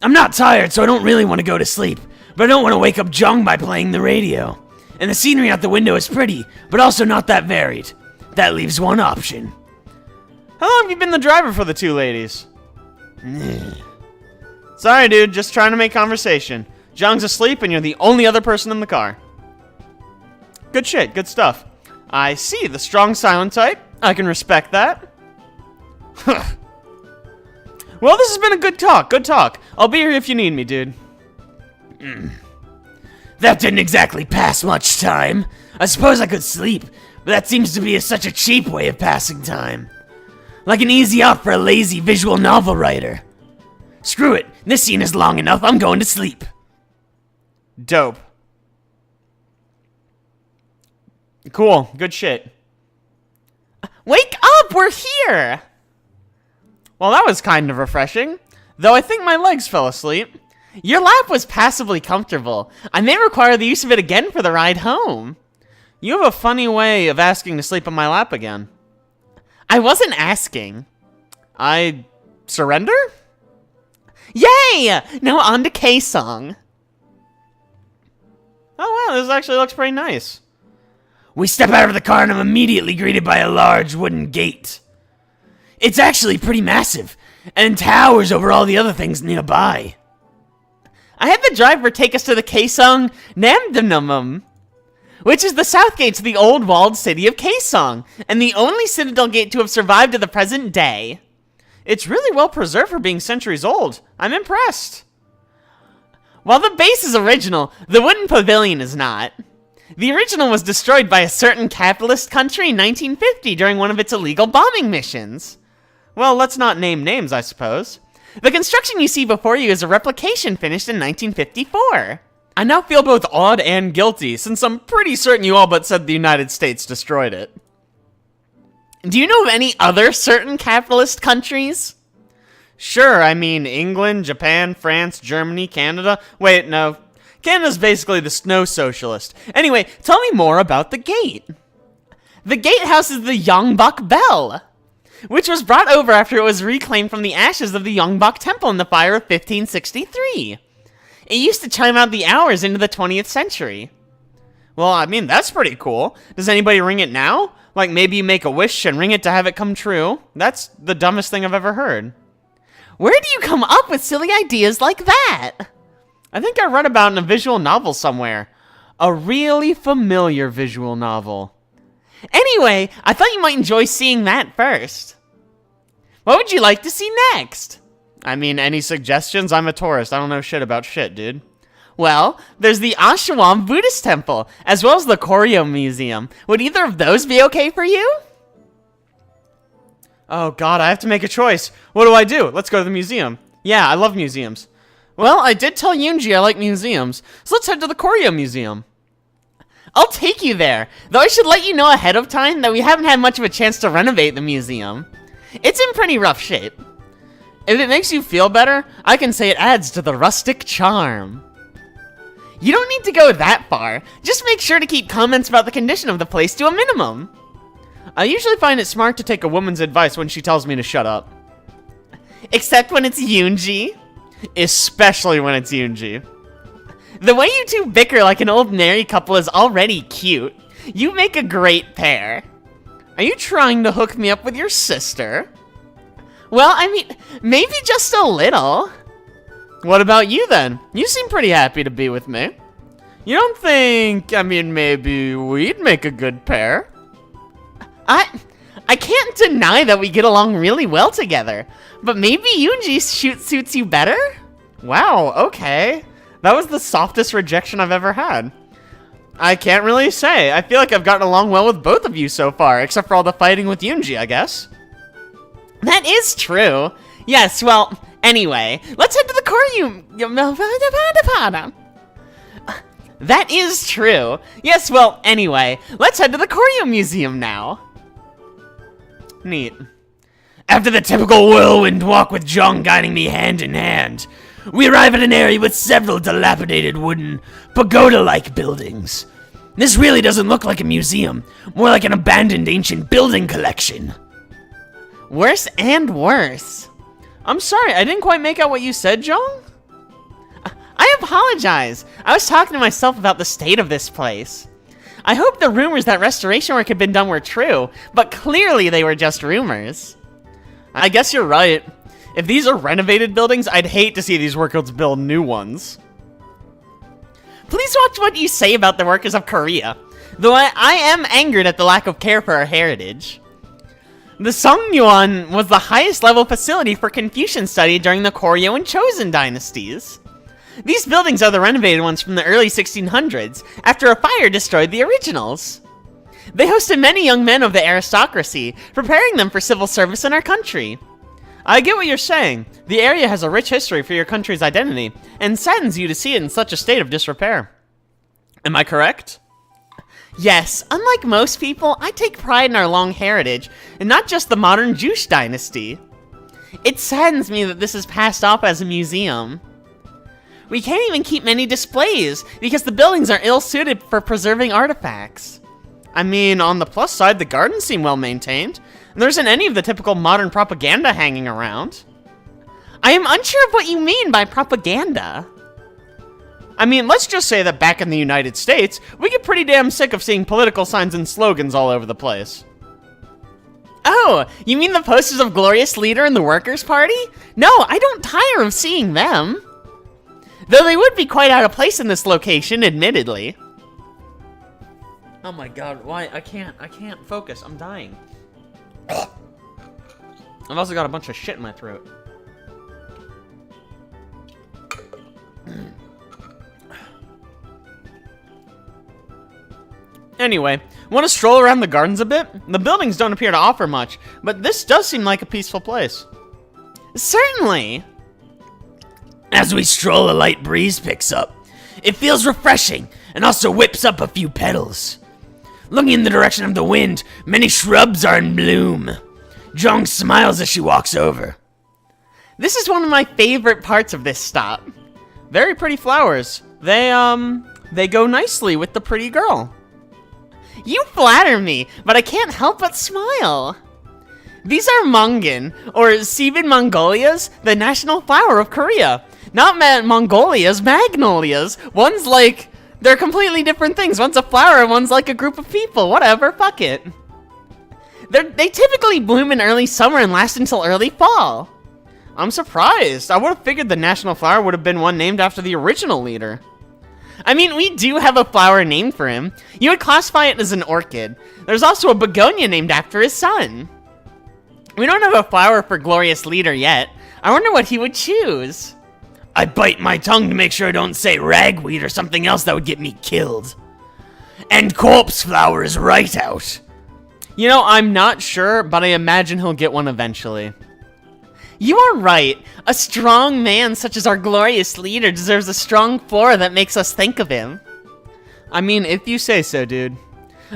C: I'm not tired, so I don't really want to go to sleep, but I don't want to wake up Jeong by playing the radio. And the scenery out the window is pretty, but also not that varied. That leaves one option.
B: How long have you been the driver for the two ladies?
A: Sorry, dude, just trying to make conversation. Jeong's asleep and you're the only other person in the car. Good shit, good stuff. I see, the strong silent type. I can respect that. Well, this has been a good talk. I'll be here if you need me, dude.
C: That didn't exactly pass much time. I suppose I could sleep, but that seems to be such a cheap way of passing time. Like an easy out for a lazy visual novel writer. Screw it, this scene is long enough, I'm going to sleep.
A: Dope. Cool, good shit.
B: Wake up, we're here!
A: Well, that was kind of refreshing. Though I think my legs fell asleep.
B: Your lap was passably comfortable. I may require the use of it again for the ride home.
A: You have a funny way of asking to sleep on my lap again.
B: I wasn't asking.
A: I surrender?
B: Yay! Now on to K-Song.
A: Oh wow, this actually looks pretty nice.
C: We step out of the car and I'm immediately greeted by a large wooden gate. It's actually pretty massive, and towers over all the other things nearby.
B: I had the driver take us to the K-Song Namdunumum, which is the south gate to the old walled city of K-Song, and the only citadel gate to have survived to the present day.
A: It's really well preserved for being centuries old. I'm impressed.
B: While the base is original, the wooden pavilion is not. The original was destroyed by a certain capitalist country in 1950 during one of its illegal bombing missions.
A: Well, let's not name names, I suppose.
B: The construction you see before you is a replication finished in 1954.
A: I now feel both awed and guilty, since I'm pretty certain you all but said the United States destroyed it.
B: Do you know of any other certain capitalist countries?
A: Sure, I mean England, Japan, France, Germany, Canada. Wait, no. Canada's basically the snow socialist. Anyway, tell me more about the gate.
B: The gatehouse is the Yongbok Bell, which was brought over after it was reclaimed from the ashes of the Yongbok Temple in the fire of 1563. It used to chime out the hours into the 20th century.
A: Well, I mean, that's pretty cool. Does anybody ring it now? Like, maybe you make a wish and ring it to have it come true? That's the dumbest thing I've ever heard.
B: Where do you come up with silly ideas like that?
A: I think I read about it in a visual novel somewhere. A really familiar visual novel.
B: Anyway, I thought you might enjoy seeing that first. What would you like to see next?
A: I mean, any suggestions? I'm a tourist. I don't know shit about shit, dude.
B: Well, there's the Ashram Buddhist Temple, as well as the Koryo Museum. Would either of those be okay for you?
A: Oh god, I have to make a choice. What do? Let's go to the museum. Yeah, I love museums. Well, I did tell Yoonji I like museums, so let's head to the Koryo Museum.
B: I'll take you there, though I should let you know ahead of time that we haven't had much of a chance to renovate the museum. It's in pretty rough shape.
A: If it makes you feel better, I can say it adds to the rustic charm.
B: You don't need to go that far. Just make sure to keep comments about the condition of the place to a minimum.
A: I usually find it smart to take a woman's advice when she tells me to shut up.
B: Except when it's Yoonji.
A: Especially when it's Yoonji.
B: The way you two bicker like an old married couple is already cute. You make a great pair.
A: Are you trying to hook me up with your sister?
B: Well, I mean, maybe just a little.
A: What about you then? You seem pretty happy to be with me. You don't think, maybe we'd make a good pair?
B: I can't deny that we get along really well together, but maybe Yoonji suits you better?
A: Wow, okay. That was the softest rejection I've ever had. I can't really say. I feel like I've gotten along well with both of you so far, except for all the fighting with Yoonji, I guess.
B: That is true. Yes, well, anyway, let's head to the Koryo... That is true. Yes, well, anyway, let's head to the Koryo Museum now.
A: Neat.
C: After the typical whirlwind walk with Jeong guiding me hand in hand, we arrive at an area with several dilapidated wooden, pagoda-like buildings. This really doesn't look like a museum, more like an abandoned ancient building collection.
B: Worse and worse.
A: I'm sorry, I didn't quite make out what you said, Jeong?
B: I apologize. I was talking to myself about the state of this place. I hope the rumors that restoration work had been done were true, but clearly they were just rumors.
A: I guess you're right. If these are renovated buildings, I'd hate to see these workers build new ones.
B: Please watch what you say about the workers of Korea, though I am angered at the lack of care for our heritage. The Songyuan was the highest level facility for Confucian study during the Koryo and Chosun dynasties. These buildings are the renovated ones from the early 1600s, after a fire destroyed the originals. They hosted many young men of the aristocracy, preparing them for civil service in our country.
A: I get what you're saying. The area has a rich history for your country's identity, and saddens you to see it in such a state of disrepair. Am I correct?
B: Yes, unlike most people, I take pride in our long heritage, and not just the modern Joseon dynasty. It saddens me that this is passed off as a museum. We can't even keep many displays, because the buildings are ill-suited for preserving artifacts.
A: I mean, on the plus side, the gardens seem well maintained, and there isn't any of the typical modern propaganda hanging around.
B: I am unsure of what you mean by propaganda.
A: I mean, let's just say that back in the United States, we get pretty damn sick of seeing political signs and slogans all over the place.
B: Oh, you mean the posters of Glorious Leader and the Workers' Party? No, I don't tire of seeing them. Though they would be quite out of place in this location, admittedly.
A: Oh my god, why? I can't focus. I'm dying. I've also got a bunch of shit in my throat. Anyway, want to stroll around the gardens a bit? The buildings don't appear to offer much, but this does seem like a peaceful place.
B: Certainly!
C: As we stroll, a light breeze picks up. It feels refreshing, and also whips up a few petals. Looking in the direction of the wind, many shrubs are in bloom. Jeong smiles as she walks over.
B: This is one of my favorite parts of this stop.
A: Very pretty flowers. They go nicely with the pretty girl.
B: You flatter me, but I can't help but smile. These are Mongin, or Seven Mongolias, the national flower of Korea. Not Mongolias, magnolias. One's like, they're completely different things. One's a flower and one's like a group of people. Whatever, fuck it. They typically bloom in early summer and last until early fall.
A: I'm surprised. I would have figured the national flower would have been one named after the original leader.
B: I mean, we do have a flower named for him. You would classify it as an orchid. There's also a begonia named after his son. We don't have a flower for Glorious Leader yet. I wonder what he would choose.
C: I bite my tongue to make sure I don't say ragweed or something else that would get me killed. And corpse flower is right out.
A: You know, I'm not sure, but I imagine he'll get one eventually.
B: You are right. A strong man such as our glorious leader deserves a strong flora that makes us think of him.
A: I mean, if you say so, dude.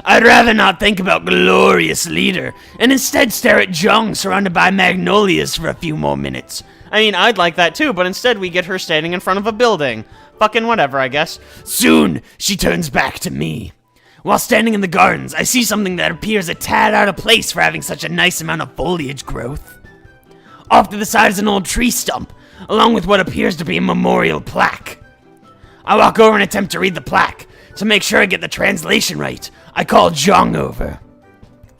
C: I'd rather not think about glorious leader, and instead stare at Jeong surrounded by magnolias for a few more minutes.
A: I mean, I'd like that too, but instead we get her standing in front of a building. Fucking whatever, I guess.
C: Soon, she turns back to me. While standing in the gardens, I see something that appears a tad out of place for having such a nice amount of foliage growth. Off to the side is an old tree stump, along with what appears to be a memorial plaque. I walk over and attempt to read the plaque. To make sure I get the translation right, I call Jeong over.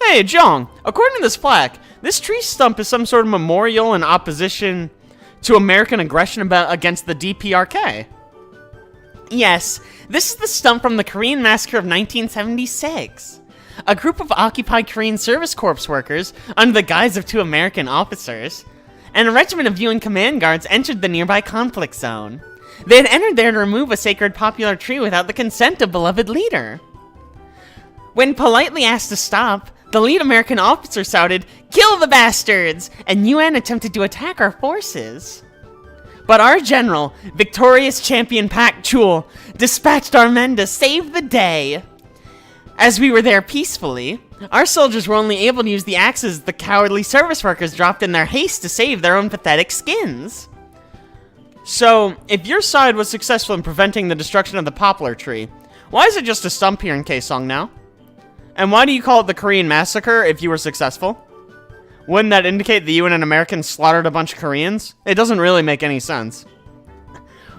A: Hey, Jeong, according to this plaque, this tree stump is some sort of memorial in opposition to American aggression against the DPRK.
B: Yes, this is the stump from the Korean Massacre of 1976. A group of occupied Korean Service Corps workers, under the guise of two American officers, and a regiment of UN command guards entered the nearby conflict zone. They had entered there to remove a sacred popular tree without the consent of beloved leader. When politely asked to stop, the lead American officer shouted, "Kill the bastards!" and UN attempted to attack our forces. But our general, victorious champion Pak Chul, dispatched our men to save the day. As we were there peacefully, our soldiers were only able to use the axes the cowardly service workers dropped in their haste to save their own pathetic skins.
A: So, if your side was successful in preventing the destruction of the poplar tree, why is it just a stump here in Kaesong now? And why do you call it the Korean Massacre if you were successful? Wouldn't that indicate the UN and Americans slaughtered a bunch of Koreans? It doesn't really make any sense.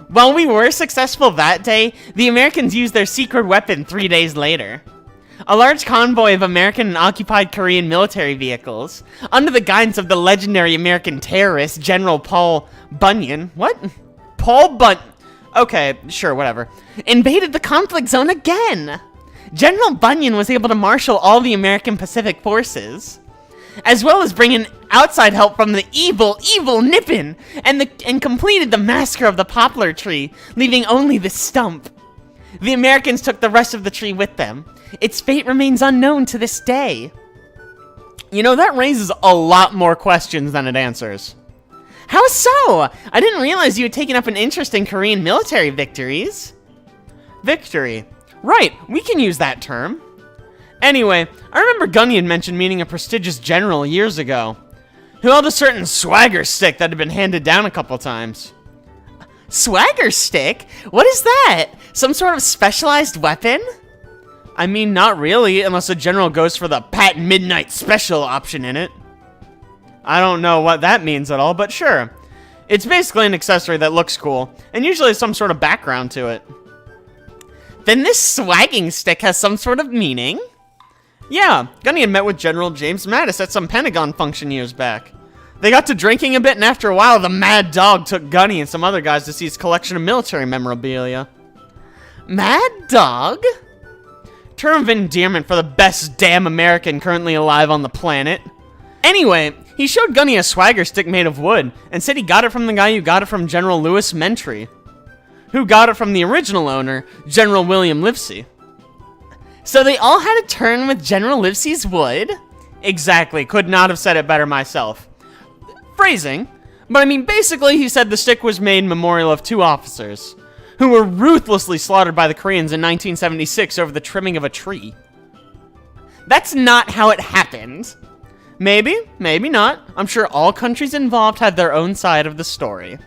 B: While we were successful that day, the Americans used their secret weapon 3 days later. A large convoy of American and occupied Korean military vehicles, under the guidance of the legendary American terrorist General Paul Bunyan. What? Okay, sure, whatever. Invaded the conflict zone again. General Bunyan was able to marshal all the American Pacific forces, as well as bring in outside help from the evil Nippon, and completed the massacre of the poplar tree, leaving only the stump. The Americans took the rest of the tree with them. Its fate remains unknown to this day. You know, that raises a lot more questions than it answers. How so? I didn't realize you had taken up an interest in Korean military victories. Victory. Right, we can use that term. Anyway, I remember Gunny had mentioned meeting a prestigious general years ago, who held a certain swagger stick that had been handed down a couple times. Swagger stick? What is that? Some sort of specialized weapon? I mean, not really, unless a general goes for the Pat Midnight Special option in it. I don't know what that means at all, but sure. It's basically an accessory that looks cool, and usually has some sort of background to it. Then this swagging stick has some sort of meaning? Yeah, Gunny had met with General James Mattis at some Pentagon function years back. They got to drinking a bit, and after a while, the Mad Dog took Gunny and some other guys to see his collection of military memorabilia. Mad Dog? Term of endearment for the best damn American currently alive on the planet. Anyway, he showed Gunny a swagger stick made of wood, and said he got it from the guy who got it from General Lewis Mentry, who got it from the original owner, General William Livesey. So they all had a turn with General Livesey's wood? Exactly, could not have said it better myself. Phrasing, but I mean basically he said the stick was made in memorial of two officers, who were ruthlessly slaughtered by the Koreans in 1976 over the trimming of a tree. That's not how it happened. Maybe, maybe not. I'm sure all countries involved had their own side of the story.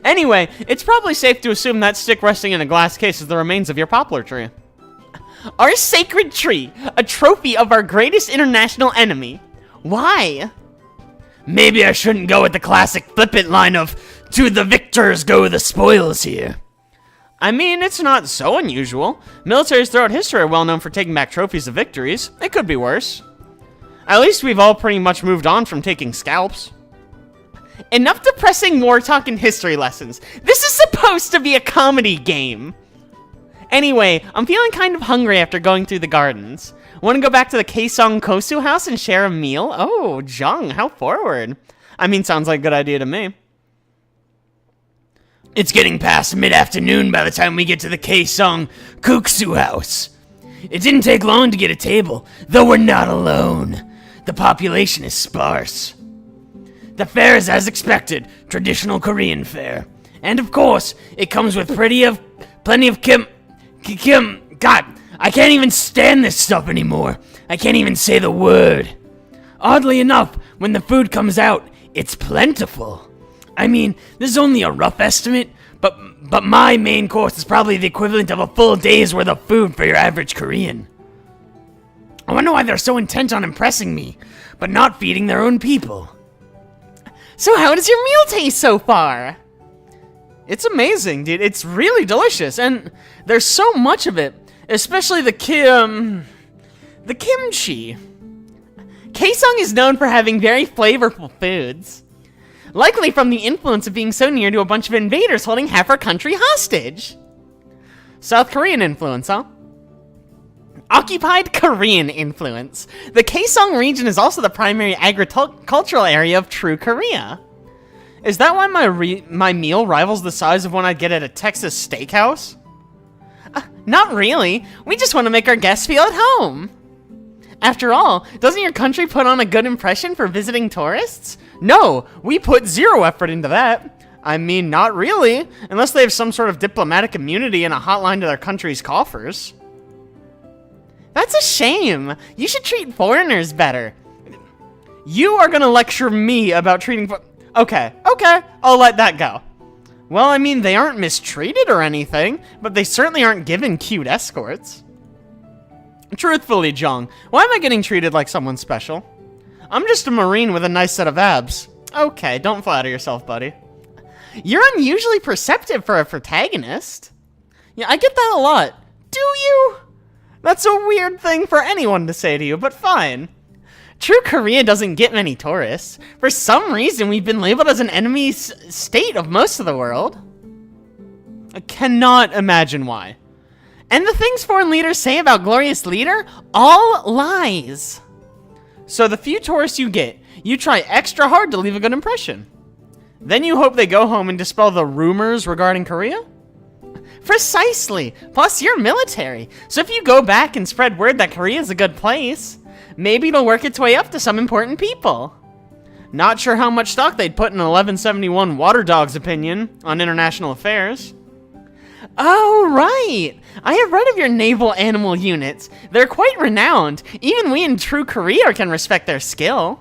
B: Anyway, it's probably safe to assume that stick resting in a glass case is the remains of your poplar tree. Our sacred tree, a trophy of our greatest international enemy. Why?
C: Maybe I shouldn't go with the classic flippant line of, "To the victors go the spoils" here.
B: I mean, it's not so unusual. Militaries throughout history are well known for taking back trophies of victories. It could be worse. At least we've all pretty much moved on from taking scalps. Enough depressing war talk and history lessons. This is supposed to be a comedy game. Anyway, I'm feeling kind of hungry after going through the gardens. Want to go back to the Kaesong Kosu house and share a meal? Oh, Jeong, how forward. I mean, sounds like a good idea to me.
C: It's getting past mid-afternoon by the time we get to the Kaesong Kuksu house. It didn't take long to get a table, though we're not alone. The population is sparse. The fare is as expected, traditional Korean fare. And of course, it comes with plenty of God, I can't even stand this stuff anymore. I can't even say the word. Oddly enough, when the food comes out, it's plentiful. I mean, this is only a rough estimate, but my main course is probably the equivalent of a full day's worth of food for your average Korean. I wonder why they're so intent on impressing me, but not feeding their own people.
B: So how does your meal taste so far? It's amazing, dude. It's really delicious, and there's so much of it, especially the kimchi. Kaesong is known for having very flavorful foods, likely from the influence of being so near to a bunch of invaders holding half our country hostage. South Korean influence, huh? Occupied Korean influence. The Kaesong region is also the primary agricultural area of true Korea. Is that why my meal rivals the size of one I'd get at a Texas steakhouse? Not really. We just want to make our guests feel at home. After all, doesn't your country put on a good impression for visiting tourists? No, we put zero effort into that. I mean, not really, unless they have some sort of diplomatic immunity and a hotline to their country's coffers. That's a shame. You should treat foreigners better. You are gonna lecture me about treating Okay, I'll let that go. Well, I mean, they aren't mistreated or anything, but they certainly aren't given cute escorts. Truthfully, Jeong, why am I getting treated like someone special? I'm just a Marine with a nice set of abs. Okay, don't flatter yourself, buddy. You're unusually perceptive for a protagonist. Yeah, I get that a lot. Do you?
A: That's a weird thing for anyone to say to you, but fine. True Korea doesn't get many tourists. For some reason, we've been labeled as an enemy state of most of the world. I cannot imagine why. And the things foreign leaders say about glorious leader, all lies. So the few tourists you get, you try extra hard to leave a good impression. Then you hope they go home and dispel the rumors regarding Korea? Precisely. Plus, you're military. So if you go back and spread word that Korea is a good place, maybe it'll work its way up to some important people. Not sure how much stock they'd put in 1171 Water Dog's opinion on international affairs. Oh, right. I have read of your naval animal units. They're quite renowned. Even we in True Korea can respect their skill.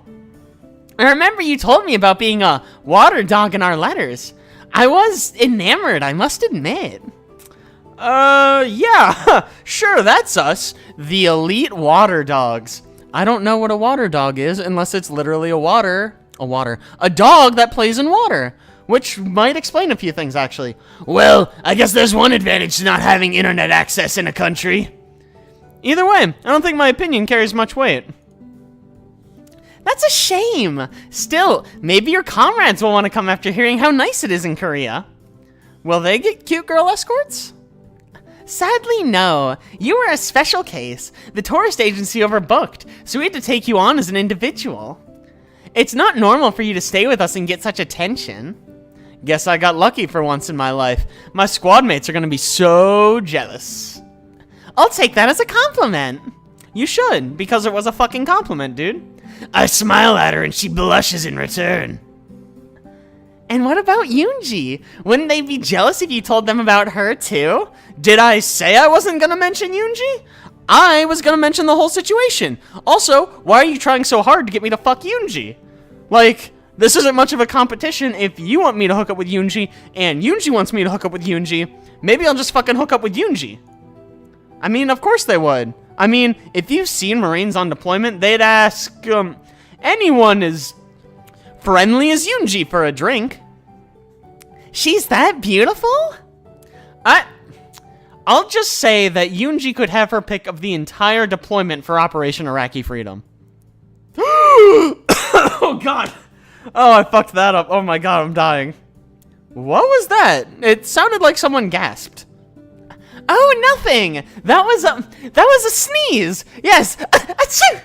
A: I remember you told me about being a water dog in our letters. I was enamored, I must admit. Yeah, sure, that's us. The elite water dogs. I don't know what a water dog is unless it's literally a dog that plays in water. Which might explain a few things, actually.
C: Well, I guess there's one advantage to not having internet access in a country.
A: Either way, I don't think my opinion carries much weight. That's a shame. Still, maybe your comrades will want to come after hearing how nice it is in Korea. Will they get cute girl escorts? Sadly, no. You were a special case. The tourist agency overbooked, so we had to take you on as an individual. It's not normal for you to stay with us and get such attention. Guess I got lucky for once in my life. My squad mates are gonna be so jealous. I'll take that as a compliment. You should, because it was a fucking compliment, dude.
C: I smile at her and she blushes in return.
A: And what about Yoonji? Wouldn't they be jealous if you told them about her too? Did I say I wasn't gonna mention Yoonji? I was gonna mention the whole situation. Also, why are you trying so hard to get me to fuck Yoonji? Like, this isn't much of a competition. If you want me to hook up with Yoonji, and Yoonji wants me to hook up with Yoonji, maybe I'll just fucking hook up with Yoonji. I mean, of course they would. I mean, if you've seen Marines on deployment, they'd ask, anyone as friendly as Yoonji for a drink. She's that beautiful? I'll just say that Yoonji could have her pick of the entire deployment for Operation Iraqi Freedom. Oh, God. Oh, I fucked that up. Oh, my God, I'm dying. What was that? It sounded like someone gasped. Oh, nothing. That was a sneeze. Yes. Achoo!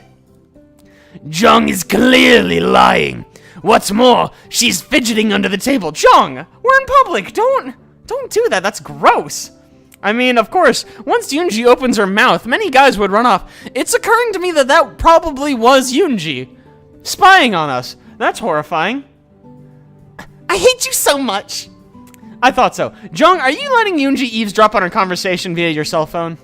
C: Jeong is clearly lying. What's more, she's fidgeting under the table.
A: Jeong, we're in public. Don't do that. That's gross. I mean, of course, once Yoonji opens her mouth, many guys would run off. It's occurring to me that that probably was Yoonji spying on us. That's horrifying. I hate you so much. I thought so. Jeong, are you letting Yoonji eavesdrop on our conversation via your cell phone?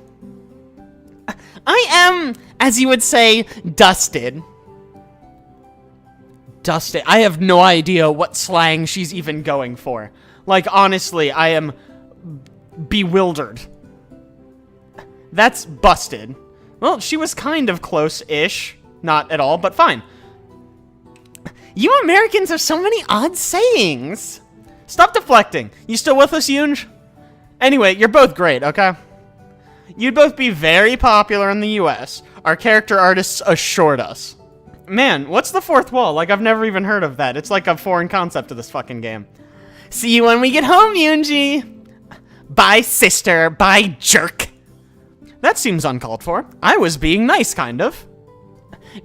A: I am, as you would say, dusted. Dusted. I have no idea what slang she's even going for. Like, honestly, I am bewildered. That's busted. Well, she was kind of close-ish. Not at all, but fine. You Americans have so many odd sayings. Stop deflecting. You still with us, Yoonj? Anyway, you're both great, okay? You'd both be very popular in the US. Our character artists assured us. Man, what's the fourth wall? Like, I've never even heard of that. It's like a foreign concept to this fucking game. See you when we get home, Yoonji. Bye, sister. Bye, jerk. That seems uncalled for. I was being nice, kind of.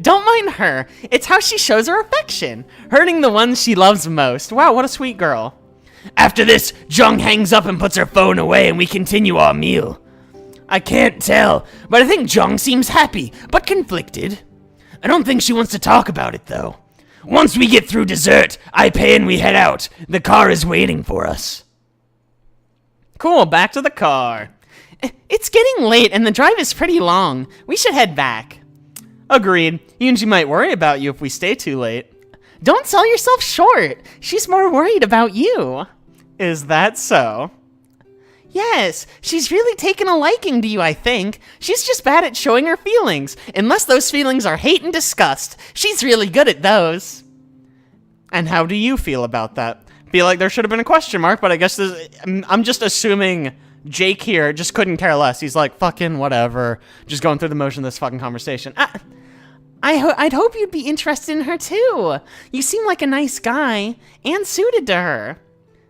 A: Don't mind her. It's how she shows her affection. Hurting the ones she loves most. Wow, what a sweet girl.
C: After this, Jeong hangs up and puts her phone away and we continue our meal. I can't tell, but I think Jeong seems happy, but conflicted. I don't think she wants to talk about it, though. Once we get through dessert, I pay and we head out. The car is waiting for us.
A: Cool, back to the car. It's getting late and the drive is pretty long. We should head back. Agreed. Yoonji might worry about you if we stay too late. Don't sell yourself short. She's more worried about you. Is that so? Yes, she's really taken a liking to you, I think. She's just bad at showing her feelings. Unless those feelings are hate and disgust. She's really good at those. And how do you feel about that? Feel like there should have been a question mark, but I guess I'm just assuming Jake here just couldn't care less. He's like, fucking whatever. Just going through the motion of this fucking conversation.
B: I'd hope you'd be interested in her too. You seem like a nice guy and suited to her.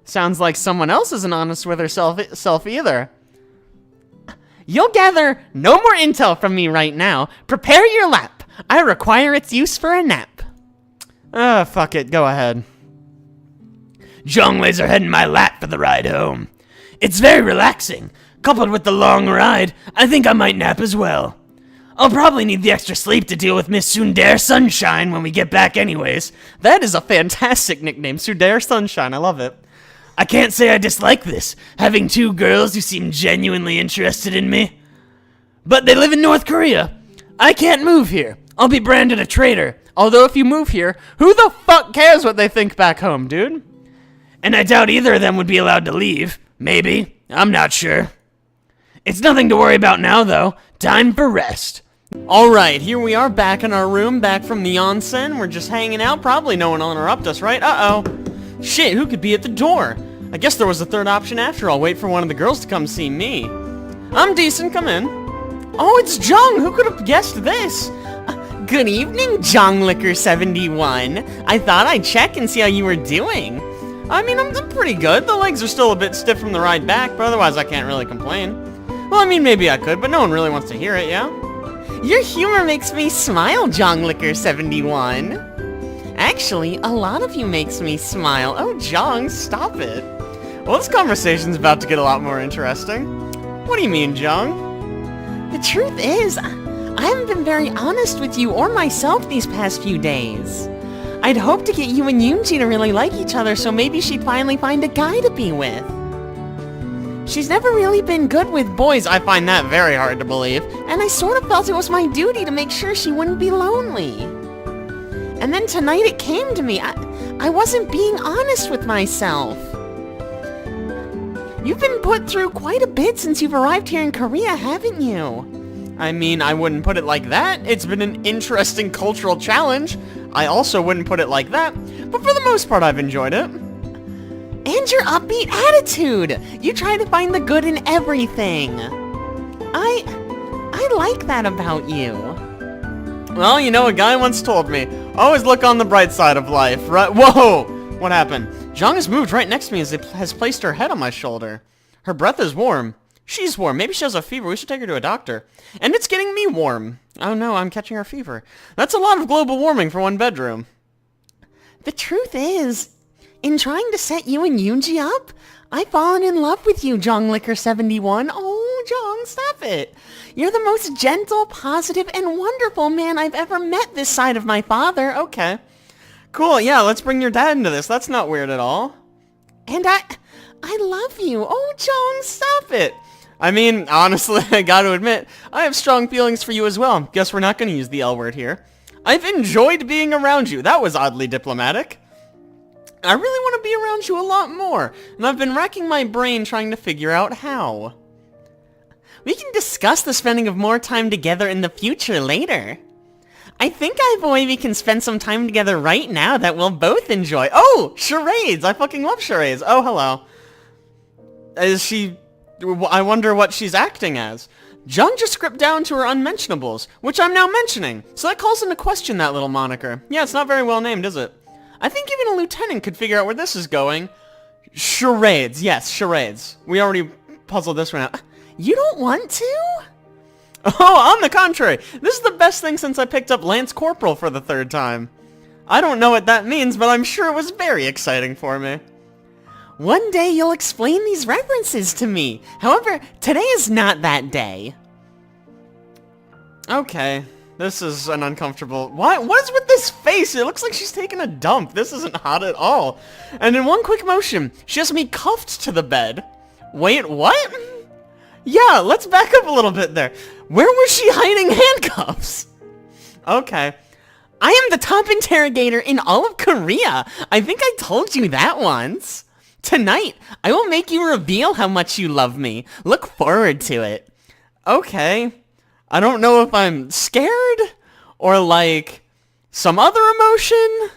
A: Sounds like someone else isn't honest with herself either.
B: You'll gather no more intel from me right now. Prepare your lap. I require its use for a nap.
A: Fuck it. Go ahead.
C: Jeong lays her head in my lap for the ride home. It's very relaxing. Coupled with the long ride, I think I might nap as well. I'll probably need the extra sleep to deal with Miss Sundare Sunshine when we get back anyways.
A: That is a fantastic nickname, Sundare Sunshine. I love it.
C: I can't say I dislike this, having two girls who seem genuinely interested in me. But they live in North Korea. I can't move here. I'll be branded a traitor.
A: Although if you move here, who the fuck cares what they think back home, dude?
C: And I doubt either of them would be allowed to leave. Maybe. I'm not sure. It's nothing to worry about now, though. Time for rest.
A: Alright, here we are back in our room, back from the onsen. We're just hanging out. Probably no one will interrupt us, right? Uh-oh. Shit, who could be at the door? I guess there was a third option after all. Wait for one of the girls to come see me. I'm decent, come in. Oh, it's Jeong! Who could have guessed this?
B: Good evening, JongLicker71. I thought I'd check and see how you were doing.
A: I mean, I'm pretty good. The legs are still a bit stiff from the ride back, but otherwise I can't really complain. Well, I mean, maybe I could, but no one really wants to hear it, yeah?
B: Your humor makes me smile, JongLicker71. Actually, a lot of you makes me smile. Oh, Jeong, stop it.
A: Well, this conversation's about to get a lot more interesting. What do you mean, Jeong?
B: The truth is, I haven't been very honest with you or myself these past few days. I'd hoped to get you and Yoonji to really like each other, so maybe she'd finally find a guy to be with. She's never really been good with boys,
A: I find that very hard to believe.
B: and I sort of felt it was my duty to make sure she wouldn't be lonely. And then tonight it came to me, I wasn't being honest with myself. You've been put through quite a bit since you've arrived here in Korea, haven't you?
A: I mean, I wouldn't put it like that. It's been an interesting cultural challenge. I also wouldn't put it like that, but for the most part I've enjoyed it.
B: And your upbeat attitude! You try to find the good in everything. I like that about you.
A: Well, you know, a guy once told me, always look on the bright side of life, right? Whoa! What happened? Jeong has moved right next to me as has placed her head on my shoulder. Her breath is warm. She's warm. Maybe she has a fever. We should take her to a doctor. And it's getting me warm. Oh no, I'm catching her fever. That's a lot of global warming for one bedroom.
B: The truth is, in trying to set you and Yoonji up, I've fallen in love with you, JongLicker71. Oh, Jeong, stop it. You're the most gentle, positive, and wonderful man I've ever met this side of my father.
A: Okay. Cool, yeah, let's bring your dad into this. That's not weird at all.
B: And I love you. Oh, Jeong, stop it.
A: I mean, honestly, I gotta admit, I have strong feelings for you as well. Guess we're not gonna use the L word here. I've enjoyed being around you. That was oddly diplomatic. I really want to be around you a lot more, and I've been racking my brain trying to figure out how.
B: We can discuss the spending of more time together in the future later. I think I have a way we can spend some time together right now that we'll both enjoy.
A: Oh, charades! I fucking love charades. Oh, hello. Is she... I wonder what she's acting as. Jeong just script down to her unmentionables, which I'm now mentioning, so that calls into question that little moniker. Yeah, it's not very well named, is it? I think even a lieutenant could figure out where this is going. Charades, yes, charades. We already puzzled this one out.
B: You don't want to?
A: Oh, on the contrary, this is the best thing since I picked up Lance Corporal for the third time. I don't know what that means, but I'm sure it was very exciting for me.
B: One day you'll explain these references to me. However, today is not that day.
A: Okay, this is an uncomfortable... What is with this face? It looks like she's taking a dump. This isn't hot at all. And in one quick motion, she has me cuffed to the bed. Wait, what? Yeah, let's back up a little bit there. Where was she hiding handcuffs? Okay.
B: I am the top interrogator in all of Korea. I think I told you that once. Tonight, I will make you reveal how much you love me. Look forward to it.
A: Okay. I don't know if I'm scared or like some other emotion.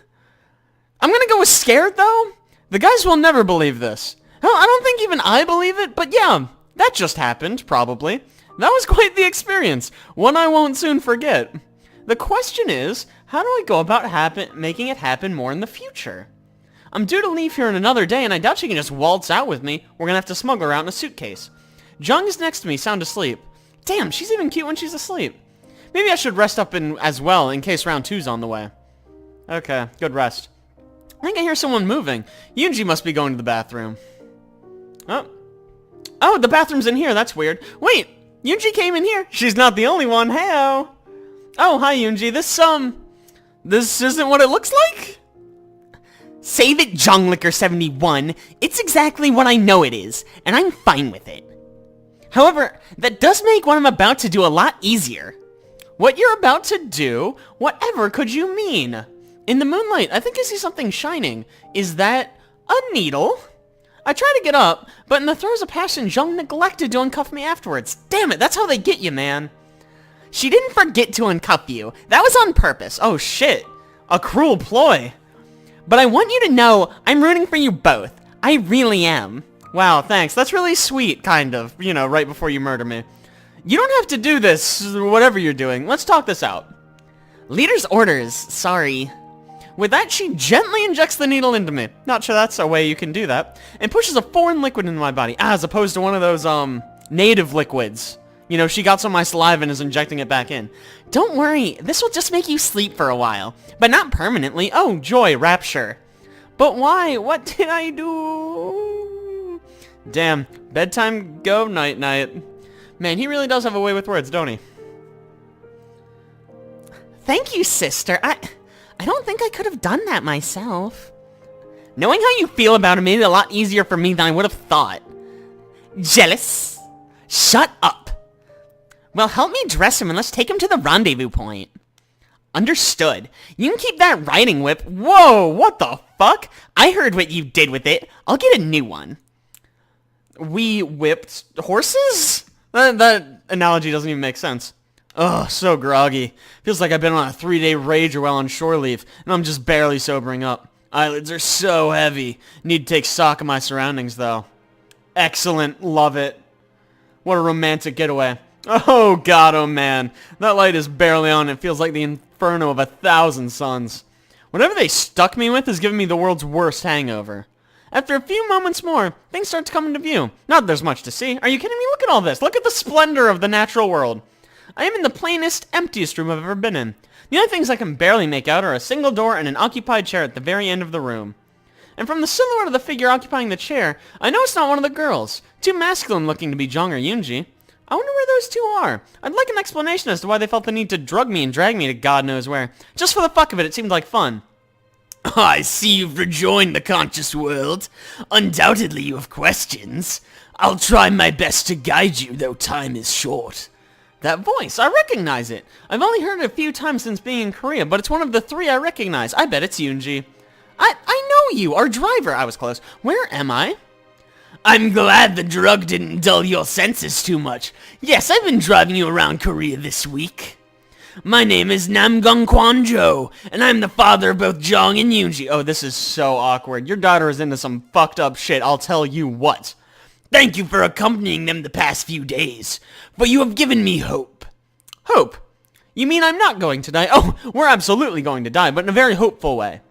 A: I'm gonna go with scared though. The guys will never believe this. Hell, I don't think even I believe it, but yeah. That just happened, probably. That was quite the experience, one I won't soon forget. The question is, how do I go about making it happen more in the future? I'm due to leave here in another day, and I doubt she can just waltz out with me. We're gonna have to smuggle her out in a suitcase. Jeong is next to me, sound asleep. Damn, she's even cute when she's asleep. Maybe I should rest up as well, in case round 2's on the way. Okay, good rest. I think I hear someone moving. Yoonji must be going to the bathroom. Oh, the bathroom's in here, that's weird. Wait, Yoonji came in here. She's not the only one, hey-o. Oh, hi Yoonji, this isn't what it looks like?
B: Save it, Jonglicker71. It's exactly what I know it is, and I'm fine with it. However, that does make what I'm about to do a lot easier.
A: What you're about to do? Whatever could you mean? In the moonlight, I think I see something shining. Is that a needle? I try to get up, but in the throes of passion, Jeong neglected to uncuff me afterwards. Damn it, that's how they get you, man.
B: She didn't forget to uncuff you. That was on purpose.
A: Oh shit. A cruel ploy.
B: But I want you to know I'm rooting for you both. I really am.
A: Wow, thanks. That's really sweet, kind of. You know, right before you murder me. You don't have to do this, whatever you're doing. Let's talk this out.
B: Leader's orders. Sorry.
A: With that, she gently injects the needle into me. Not sure that's a way you can do that. And pushes a foreign liquid into my body, as opposed to one of those, native liquids. You know, she got some of my saliva and is injecting it back in.
B: Don't worry, this will just make you sleep for a while. But not permanently.
A: Oh, joy, rapture. But why? What did I do? Damn, bedtime go, night-night. Man, he really does have a way with words, don't he?
B: Thank you, sister. I don't think I could have done that myself. Knowing how you feel about him made it a lot easier for me than I would have thought. Jealous? Shut up. Well, help me dress him and let's take him to the rendezvous point. Understood. You can keep that riding whip.
A: Whoa, what the fuck?
B: I heard what you did with it. I'll get a new one.
A: We whipped horses? That analogy doesn't even make sense. Ugh, so groggy. Feels like I've been on a 3-day rager while on shore leave, and I'm just barely sobering up. Eyelids are so heavy. Need to take stock of my surroundings, though. Excellent. Love it. What a romantic getaway. Oh god, oh man. That light is barely on. It feels like the inferno of 1,000 suns. Whatever they stuck me with is giving me the world's worst hangover. After a few moments more, things start to come into view. Not that there's much to see. Are you kidding me? Look at all this. Look at the splendor of the natural world. I am in the plainest, emptiest room I've ever been in. The only things I can barely make out are a single door and an occupied chair at the very end of the room. And from the silhouette of the figure occupying the chair, I know it's not one of the girls. Too masculine looking to be Jeong or Yoonji. I wonder where those two are. I'd like an explanation as to why they felt the need to drug me and drag me to God knows where. Just for the fuck of it seemed like fun.
C: I see you've rejoined the conscious world. Undoubtedly you have questions. I'll try my best to guide you, though time is short.
A: That voice, I recognize it. I've only heard it a few times since being in Korea, but it's one of the 3 I recognize. I bet it's Yoonji. I know you, our driver. I was close. Where am I?
C: I'm glad the drug didn't dull your senses too much. Yes, I've been driving you around Korea this week. My name is Namgung Kwanjo, and I'm the father of both Jeong and Yoonji.
A: Oh, this is so awkward. Your daughter is into some fucked up shit, I'll tell you what.
C: Thank you for accompanying them the past few days, but you have given me hope.
A: Hope? You mean I'm not going to die? Oh, we're absolutely going to die, but in a very hopeful way.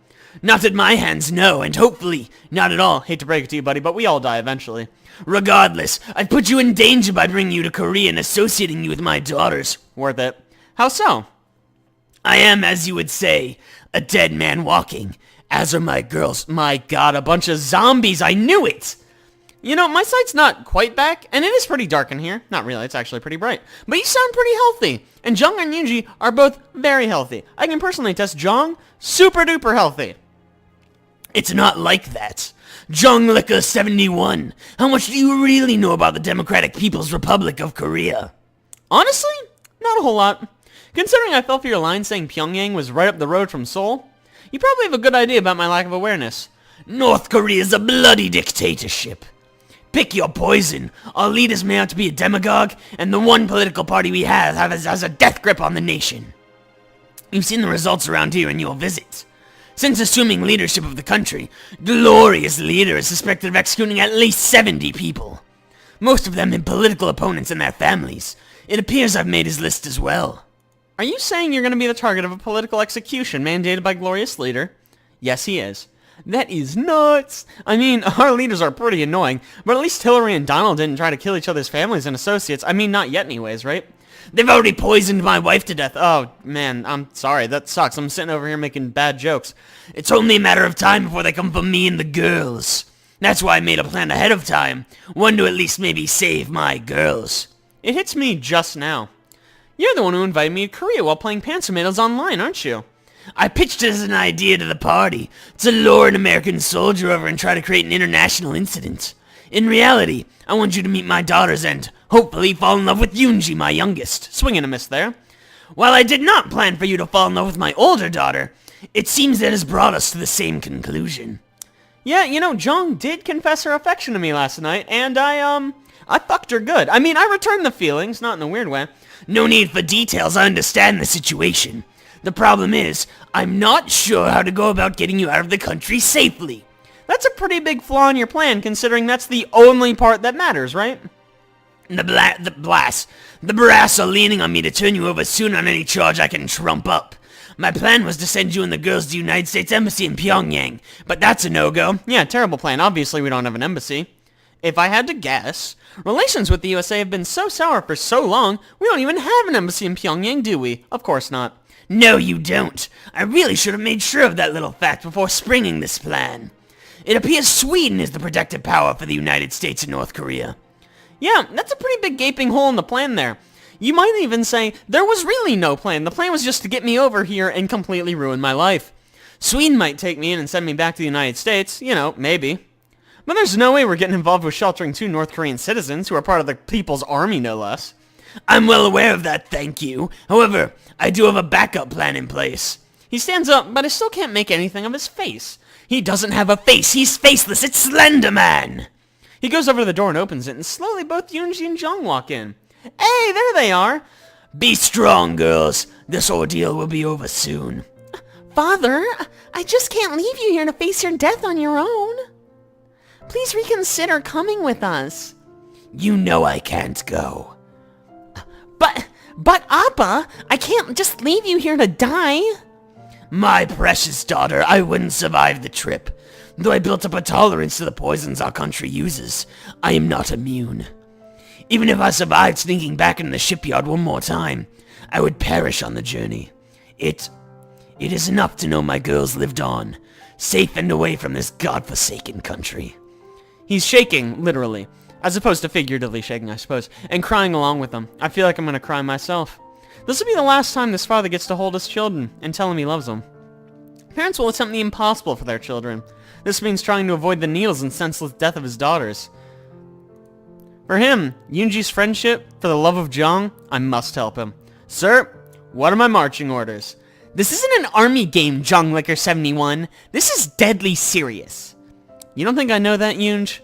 C: Not at my hands, no, and hopefully not at all.
A: Hate to break it to you, buddy, but we all die eventually.
C: Regardless, I've put you in danger by bringing you to Korea and associating you with my daughters.
A: Worth it. How so?
C: I am, as you would say, a dead man walking, as are my girls.
A: My god, a bunch of zombies, I knew it! You know, my sight's not quite back, and it is pretty dark in here. Not really, it's actually pretty bright. But you sound pretty healthy, and Jeong and Yoonji are both very healthy. I can personally attest Jeong, super duper healthy.
C: It's not like that. Jonglicker71, how much do you really know about the Democratic People's Republic of Korea?
A: Honestly, not a whole lot. Considering I fell for your line saying Pyongyang was right up the road from Seoul, you probably have a good idea about my lack of awareness.
C: North Korea's a bloody dictatorship. Pick your poison. Our leaders may have to be a demagogue, and the one political party we have has a death grip on the nation. You've seen the results around here in your visit. Since assuming leadership of the country, Glorious Leader is suspected of executing at least 70 people. Most of them in political opponents and their families. It appears I've made his list as well.
A: Are you saying you're going to be the target of a political execution mandated by Glorious Leader? Yes, he is. That is nuts. I mean, our leaders are pretty annoying, but at least Hillary and Donald didn't try to kill each other's families and associates. I mean, not yet anyways, right?
C: They've already poisoned my wife to death.
A: Oh, man, I'm sorry. That sucks. I'm sitting over here making bad jokes.
C: It's only a matter of time before they come for me and the girls. That's why I made a plan ahead of time. One to at least maybe save my girls.
A: It hits me just now. You're the one who invited me to Korea while playing Panzermädels online, aren't you?
C: I pitched it as an idea to the party to lure an American soldier over and try to create an international incident. In reality, I want you to meet my daughters and hopefully fall in love with Yoonji, my youngest.
A: Swing and a miss there.
C: While I did not plan for you to fall in love with my older daughter, it seems that has brought us to the same conclusion.
A: Yeah, you know, Jeong did confess her affection to me last night, and I fucked her good. I mean, I returned the feelings, not in a weird way.
C: No need for details, I understand the situation. The problem is, I'm not sure how to go about getting you out of the country safely.
A: That's a pretty big flaw in your plan, considering that's the only part that matters, right?
C: The brass are leaning on me to turn you over soon on any charge I can trump up. My plan was to send you and the girls to the United States Embassy in Pyongyang, but that's a no-go.
A: Yeah, terrible plan. Obviously, we don't have an embassy. If I had to guess, relations with the USA have been so sour for so long, we don't even have an embassy in Pyongyang, do we? Of course not.
C: No, you don't. I really should have made sure of that little fact before springing this plan. It appears Sweden is the protective power for the United States and North Korea.
A: Yeah, that's a pretty big gaping hole in the plan there. You might even say there was really no plan. The plan was just to get me over here and completely ruin my life. Sweden might take me in and send me back to the United States, you know, maybe. But there's no way we're getting involved with sheltering 2 North Korean citizens who are part of the People's Army, no less.
C: I'm well aware of that, thank you. However, I do have a backup plan in place.
A: He stands up, but I still can't make anything of his face.
C: He doesn't have a face. He's faceless. It's Slender Man.
A: He goes over to the door and opens it, and slowly both Yoonji and Jeong walk in. Hey, there they are.
C: Be strong, girls. This ordeal will be over soon.
B: Father, I just can't leave you here to face your death on your own. Please reconsider coming with us.
C: You know I can't go.
B: But Appa, I can't just leave you here to die.
C: My precious daughter, I wouldn't survive the trip. Though I built up a tolerance to the poisons our country uses, I am not immune. Even if I survived sneaking back into the shipyard one more time, I would perish on the journey. It is enough to know my girls lived on, safe and away from this godforsaken country.
A: He's shaking, literally, as opposed to figuratively shaking, I suppose, and crying along with them. I feel like I'm gonna cry myself. This will be the last time this father gets to hold his children and tell him he loves them. Parents will attempt the impossible for their children. This means trying to avoid the needles and senseless death of his daughters. For him, Yoonji's friendship, for the love of Jeong, I must help him. Sir, what are my marching orders?
B: This isn't an army game, Jeong Licker 71. This is deadly serious.
A: You don't think I know that, Yoonj?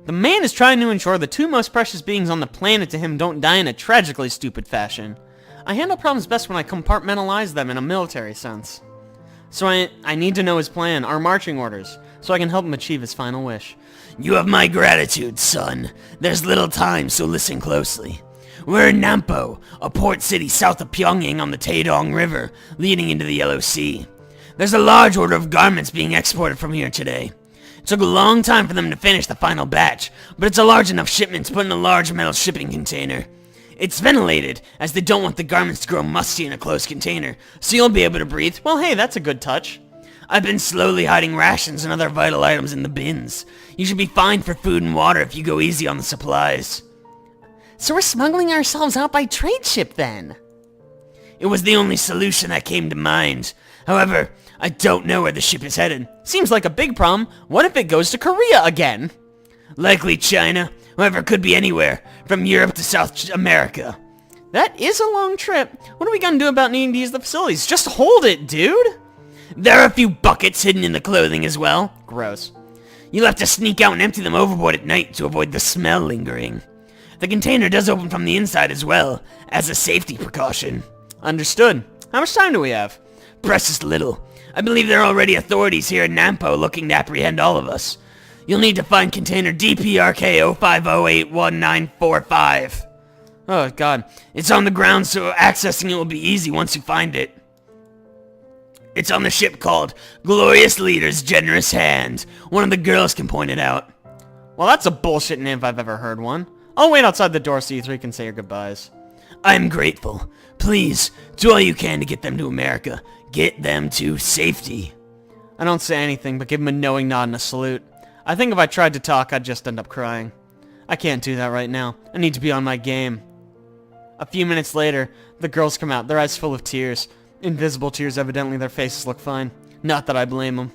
A: The man is trying to ensure the 2 most precious beings on the planet to him don't die in a tragically stupid fashion. I handle problems best when I compartmentalize them in a military sense. So I need to know his plan, our marching orders, so I can help him achieve his final wish.
C: You have my gratitude, son. There's little time, so listen closely. We're in Nampo, a port city south of Pyongyang on the Taedong River, leading into the Yellow Sea. There's a large order of garments being exported from here today. It took a long time for them to finish the final batch, but it's a large enough shipment to put in a large metal shipping container. It's ventilated, as they don't want the garments to grow musty in a closed container, so you'll be able to breathe.
A: Well, hey, that's a good touch.
C: I've been slowly hiding rations and other vital items in the bins. You should be fine for food and water if you go easy on the supplies.
B: So we're smuggling ourselves out by trade ship then?
C: It was the only solution that came to mind. However, I don't know where the ship is headed.
A: Seems like a big problem. What if it goes to Korea again?
C: Likely China. However, it could be anywhere, from Europe to South America.
A: That is a long trip. What are we gonna do about needing to use the facilities? Just hold it, dude!
C: There are a few buckets hidden in the clothing as well.
A: Gross.
C: You'll have to sneak out and empty them overboard at night to avoid the smell lingering. The container does open from the inside as well, as a safety precaution.
A: Understood. How much time do we have?
C: Precious little. I believe there are already authorities here in Nampo looking to apprehend all of us. You'll need to find container DPRK 05081945.
A: Oh, God.
C: It's on the ground, so accessing it will be easy once you find it. It's on the ship called Glorious Leader's Generous Hand. One of the girls can point it out.
A: Well, that's a bullshit name if I've ever heard one. I'll wait outside the door so you three can say your goodbyes.
C: I'm grateful. Please, do all you can to get them to America. Get them to safety.
A: I don't say anything, but give him a knowing nod and a salute. I think if I tried to talk, I'd just end up crying. I can't do that right now. I need to be on my game. A few minutes later, the girls come out, their eyes full of tears. Invisible tears, evidently their faces look fine. Not that I blame them.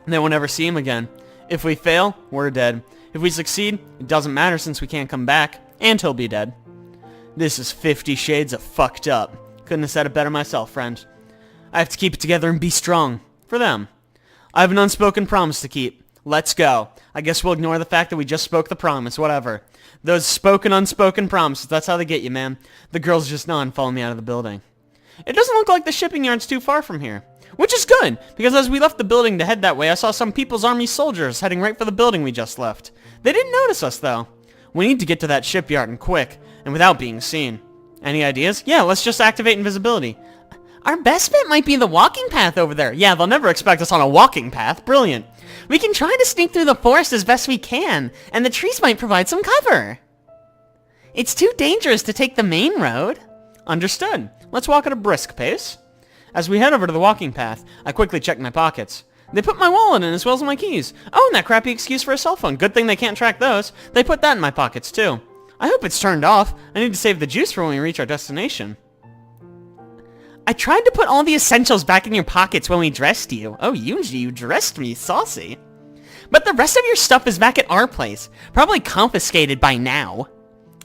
A: They won't ever see him again. If we fail, we're dead. If we succeed, it doesn't matter since we can't come back, and he'll be dead. This is 50 shades of fucked up. Couldn't have said it better myself, friend. I have to keep it together and be strong. For them. I have an unspoken promise to keep. Let's go. I guess we'll ignore the fact that we just spoke the promise, whatever. Those spoken, unspoken promises, that's how they get you, man. The girls just nod and follow me out of the building. It doesn't look like the shipping yard's too far from here. Which is good, because as we left the building to head that way, I saw some People's Army soldiers heading right for the building we just left. They didn't notice us, though. We need to get to that shipyard and quick, and without being seen. Any ideas? Yeah, let's just activate invisibility. Our best bet might be the walking path over there. Yeah, they'll never expect us on a walking path. Brilliant. We can try to sneak through the forest as best we can, and the trees might provide some cover. It's too dangerous to take the main road. Understood. Let's walk at a brisk pace. As we head over to the walking path, I quickly check my pockets. They put my wallet in as well as my keys. Oh, and that crappy excuse for a cell phone. Good thing they can't track those. They put that in my pockets, too. I hope it's turned off. I need to save the juice for when we reach our destination. I tried to put all the essentials back in your pockets when we dressed you. Oh, Yoonji, you dressed me saucy. But the rest of your stuff is back at our place. Probably confiscated by now.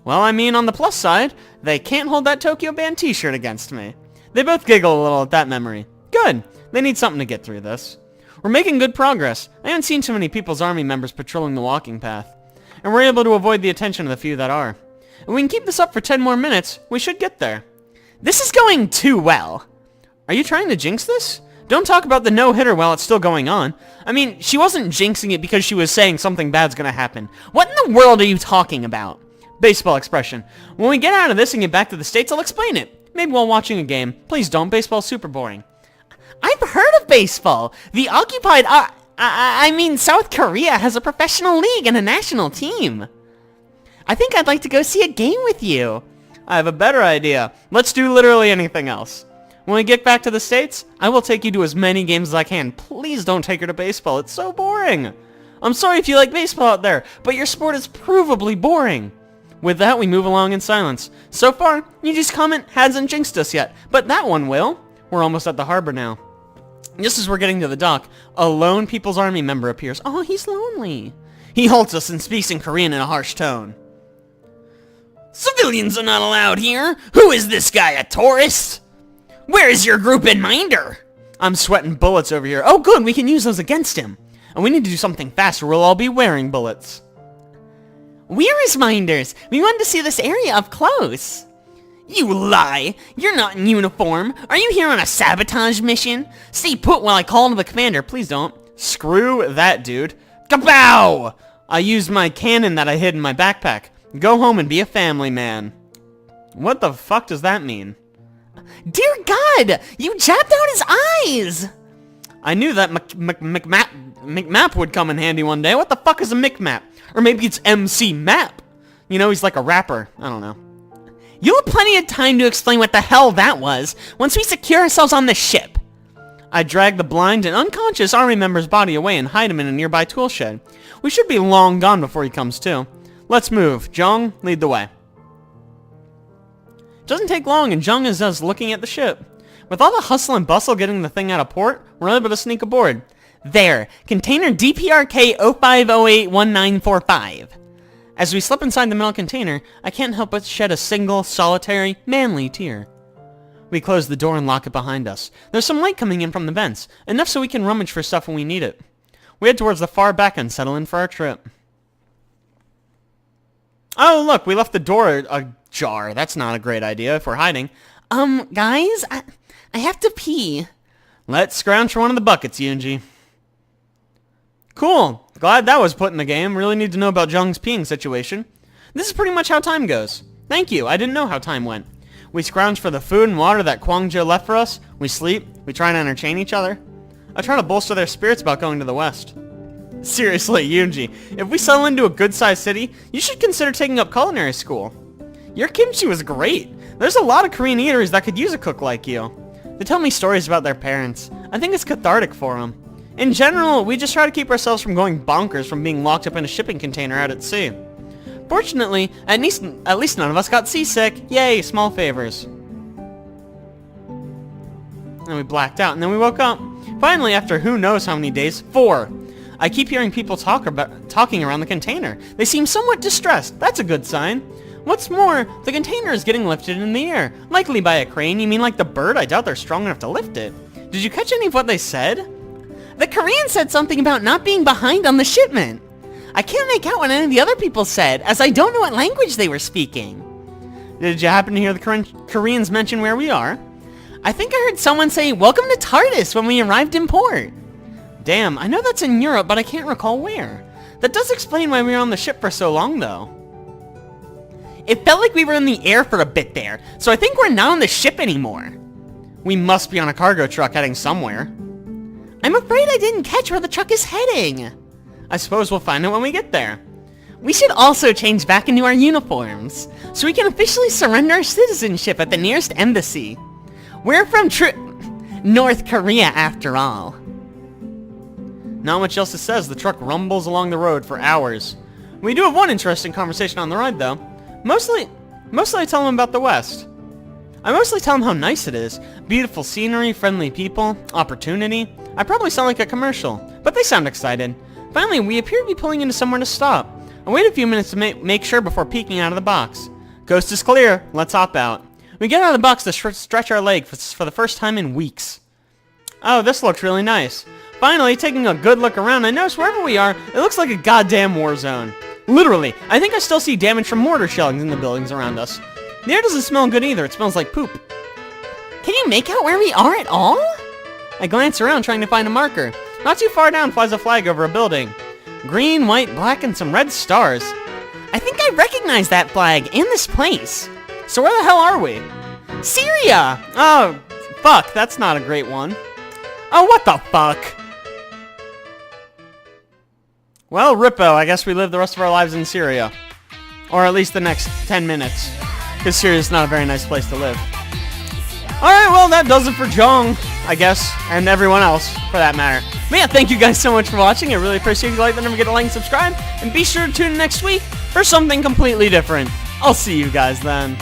A: Well, I mean, on the plus side, they can't hold that Tokyo Band t-shirt against me. They both giggle a little at that memory. Good. They need something to get through this. We're making good progress. I haven't seen too many People's Army members patrolling the walking path. And we're able to avoid the attention of the few that are. If we can keep this up for 10 more minutes, we should get there. This is going too well. Are you trying to jinx this? Don't talk about the no-hitter while it's still going on. I mean, she wasn't jinxing it because she was saying something bad's gonna happen. What in the world are you talking about? Baseball expression. When we get out of this and get back to the States, I'll explain it. Maybe while watching a game. Please don't. Baseball's super boring. I've heard of baseball. The occupied... I mean, South Korea has a professional league and a national team. I think I'd like to go see a game with you. I have a better idea. Let's do literally anything else. When we get back to the States, I will take you to as many games as I can. Please don't take her to baseball. It's so boring. I'm sorry if you like baseball out there, but your sport is provably boring. With that, we move along in silence. So far, Yuji's comment hasn't jinxed us yet, but that one will. We're almost at the harbor now. Just as we're getting to the dock, a lone People's Army member appears. Oh, he's lonely. He halts us and speaks in Korean in a harsh tone. Civilians are not allowed here. Who is this guy, a tourist? Where is your group in Minder? I'm sweating bullets over here. Oh, good, we can use those against him. And we need to do something fast or we'll all be wearing bullets. Where is Minders? We wanted to see this area up close. You lie! You're not in uniform! Are you here on a sabotage mission? Stay put while I call to the commander, please don't. Screw that, dude. Kapow! I used my cannon that I hid in my backpack. Go home and be a family man. What the fuck does that mean? Dear God! You jabbed out his eyes! I knew that McMap would come in handy one day. What the fuck is a McMap? Or maybe it's MC Map. You know, he's like a rapper. I don't know. You'll have plenty of time to explain what the hell that was once we secure ourselves on the ship. I drag the blind and unconscious army member's body away and hide him in a nearby tool shed. We should be long gone before he comes to. Let's move. Jeong, lead the way. It doesn't take long and Jeong is us looking at the ship. With all the hustle and bustle getting the thing out of port, we're able to sneak aboard. There, container DPRK 05081945. As we slip inside the metal container, I can't help but shed a single, solitary, manly tear. We close the door and lock it behind us. There's some light coming in from the vents, enough so we can rummage for stuff when we need it. We head towards the far back and settle in for our trip. Oh, look, we left the door ajar. That's not a great idea if we're hiding. Guys, I have to pee. Let's scrounge for one of the buckets, Yoonji. Cool. Glad that was put in the game. Really need to know about Jeong's peeing situation. This is pretty much how time goes. Thank you. I didn't know how time went. We scrounge for the food and water that Kwangjo left for us. We sleep. We try to entertain each other. I try to bolster their spirits about going to the west. Seriously, Yoonji, if we settle into a good-sized city, you should consider taking up culinary school. Your kimchi was great. There's a lot of Korean eateries that could use a cook like you. They tell me stories about their parents. I think it's cathartic for them. In general, we just try to keep ourselves from going bonkers from being locked up in a shipping container out at sea. Fortunately, at least none of us got seasick. Yay, small favors. And we blacked out, and then we woke up. Finally, after who knows how many days, 4. I keep hearing people talking around the container. They seem somewhat distressed. That's a good sign. What's more, the container is getting lifted in the air. Likely by a crane. You mean like the bird? I doubt they're strong enough to lift it. Did you catch any of what they said?
B: The Korean said something about not being behind on the shipment. I can't make out what any of the other people said, as I don't know what language they were speaking.
A: Did you happen to hear the Koreans mention where we are?
B: I think I heard someone say, "Welcome to Tardis," when we arrived in port.
A: Damn, I know that's in Europe, but I can't recall where. That does explain why we were on the ship for so long, though.
B: It felt like we were in the air for a bit there, so I think we're not on the ship anymore.
A: We must be on a cargo truck heading somewhere.
B: I'm afraid I didn't catch where the truck is heading.
A: I suppose we'll find it when we get there.
B: We should also change back into our uniforms, so we can officially surrender our citizenship at the nearest embassy. We're from North Korea, after all.
A: Not much else it says. The truck rumbles along the road for hours. We do have one interesting conversation on the ride, though. Mostly I tell them about the West. I mostly tell them how nice it is. Beautiful scenery, friendly people, opportunity. I probably sound like a commercial, but they sound excited. Finally, we appear to be pulling into somewhere to stop. I wait a few minutes to make sure before peeking out of the box. Coast is clear. Let's hop out. We get out of the box to stretch our leg for the first time in weeks. Oh, this looks really nice. Finally, taking a good look around, I notice wherever we are, it looks like a goddamn war zone. Literally, I think I still see damage from mortar shelling in the buildings around us. The air doesn't smell good either. It smells like poop.
B: Can you make out where we are at all?
A: I glance around trying to find a marker. Not too far down flies a flag over a building. Green, white, black, and some red stars.
B: I think I recognize that flag and this place.
A: So where the hell are we?
B: Syria!
A: Oh, fuck, that's not a great one.
B: Oh, what the fuck?
A: Well, Rippo, I guess we live the rest of our lives in Syria. Or at least the next 10 minutes. Because Syria's not a very nice place to live. Alright, well, that does it for Jeong, I guess. And everyone else, for that matter. But yeah, thank you guys so much for watching. I really appreciate you. Don't forget to like and subscribe. And be sure to tune in next week for something completely different. I'll see you guys then.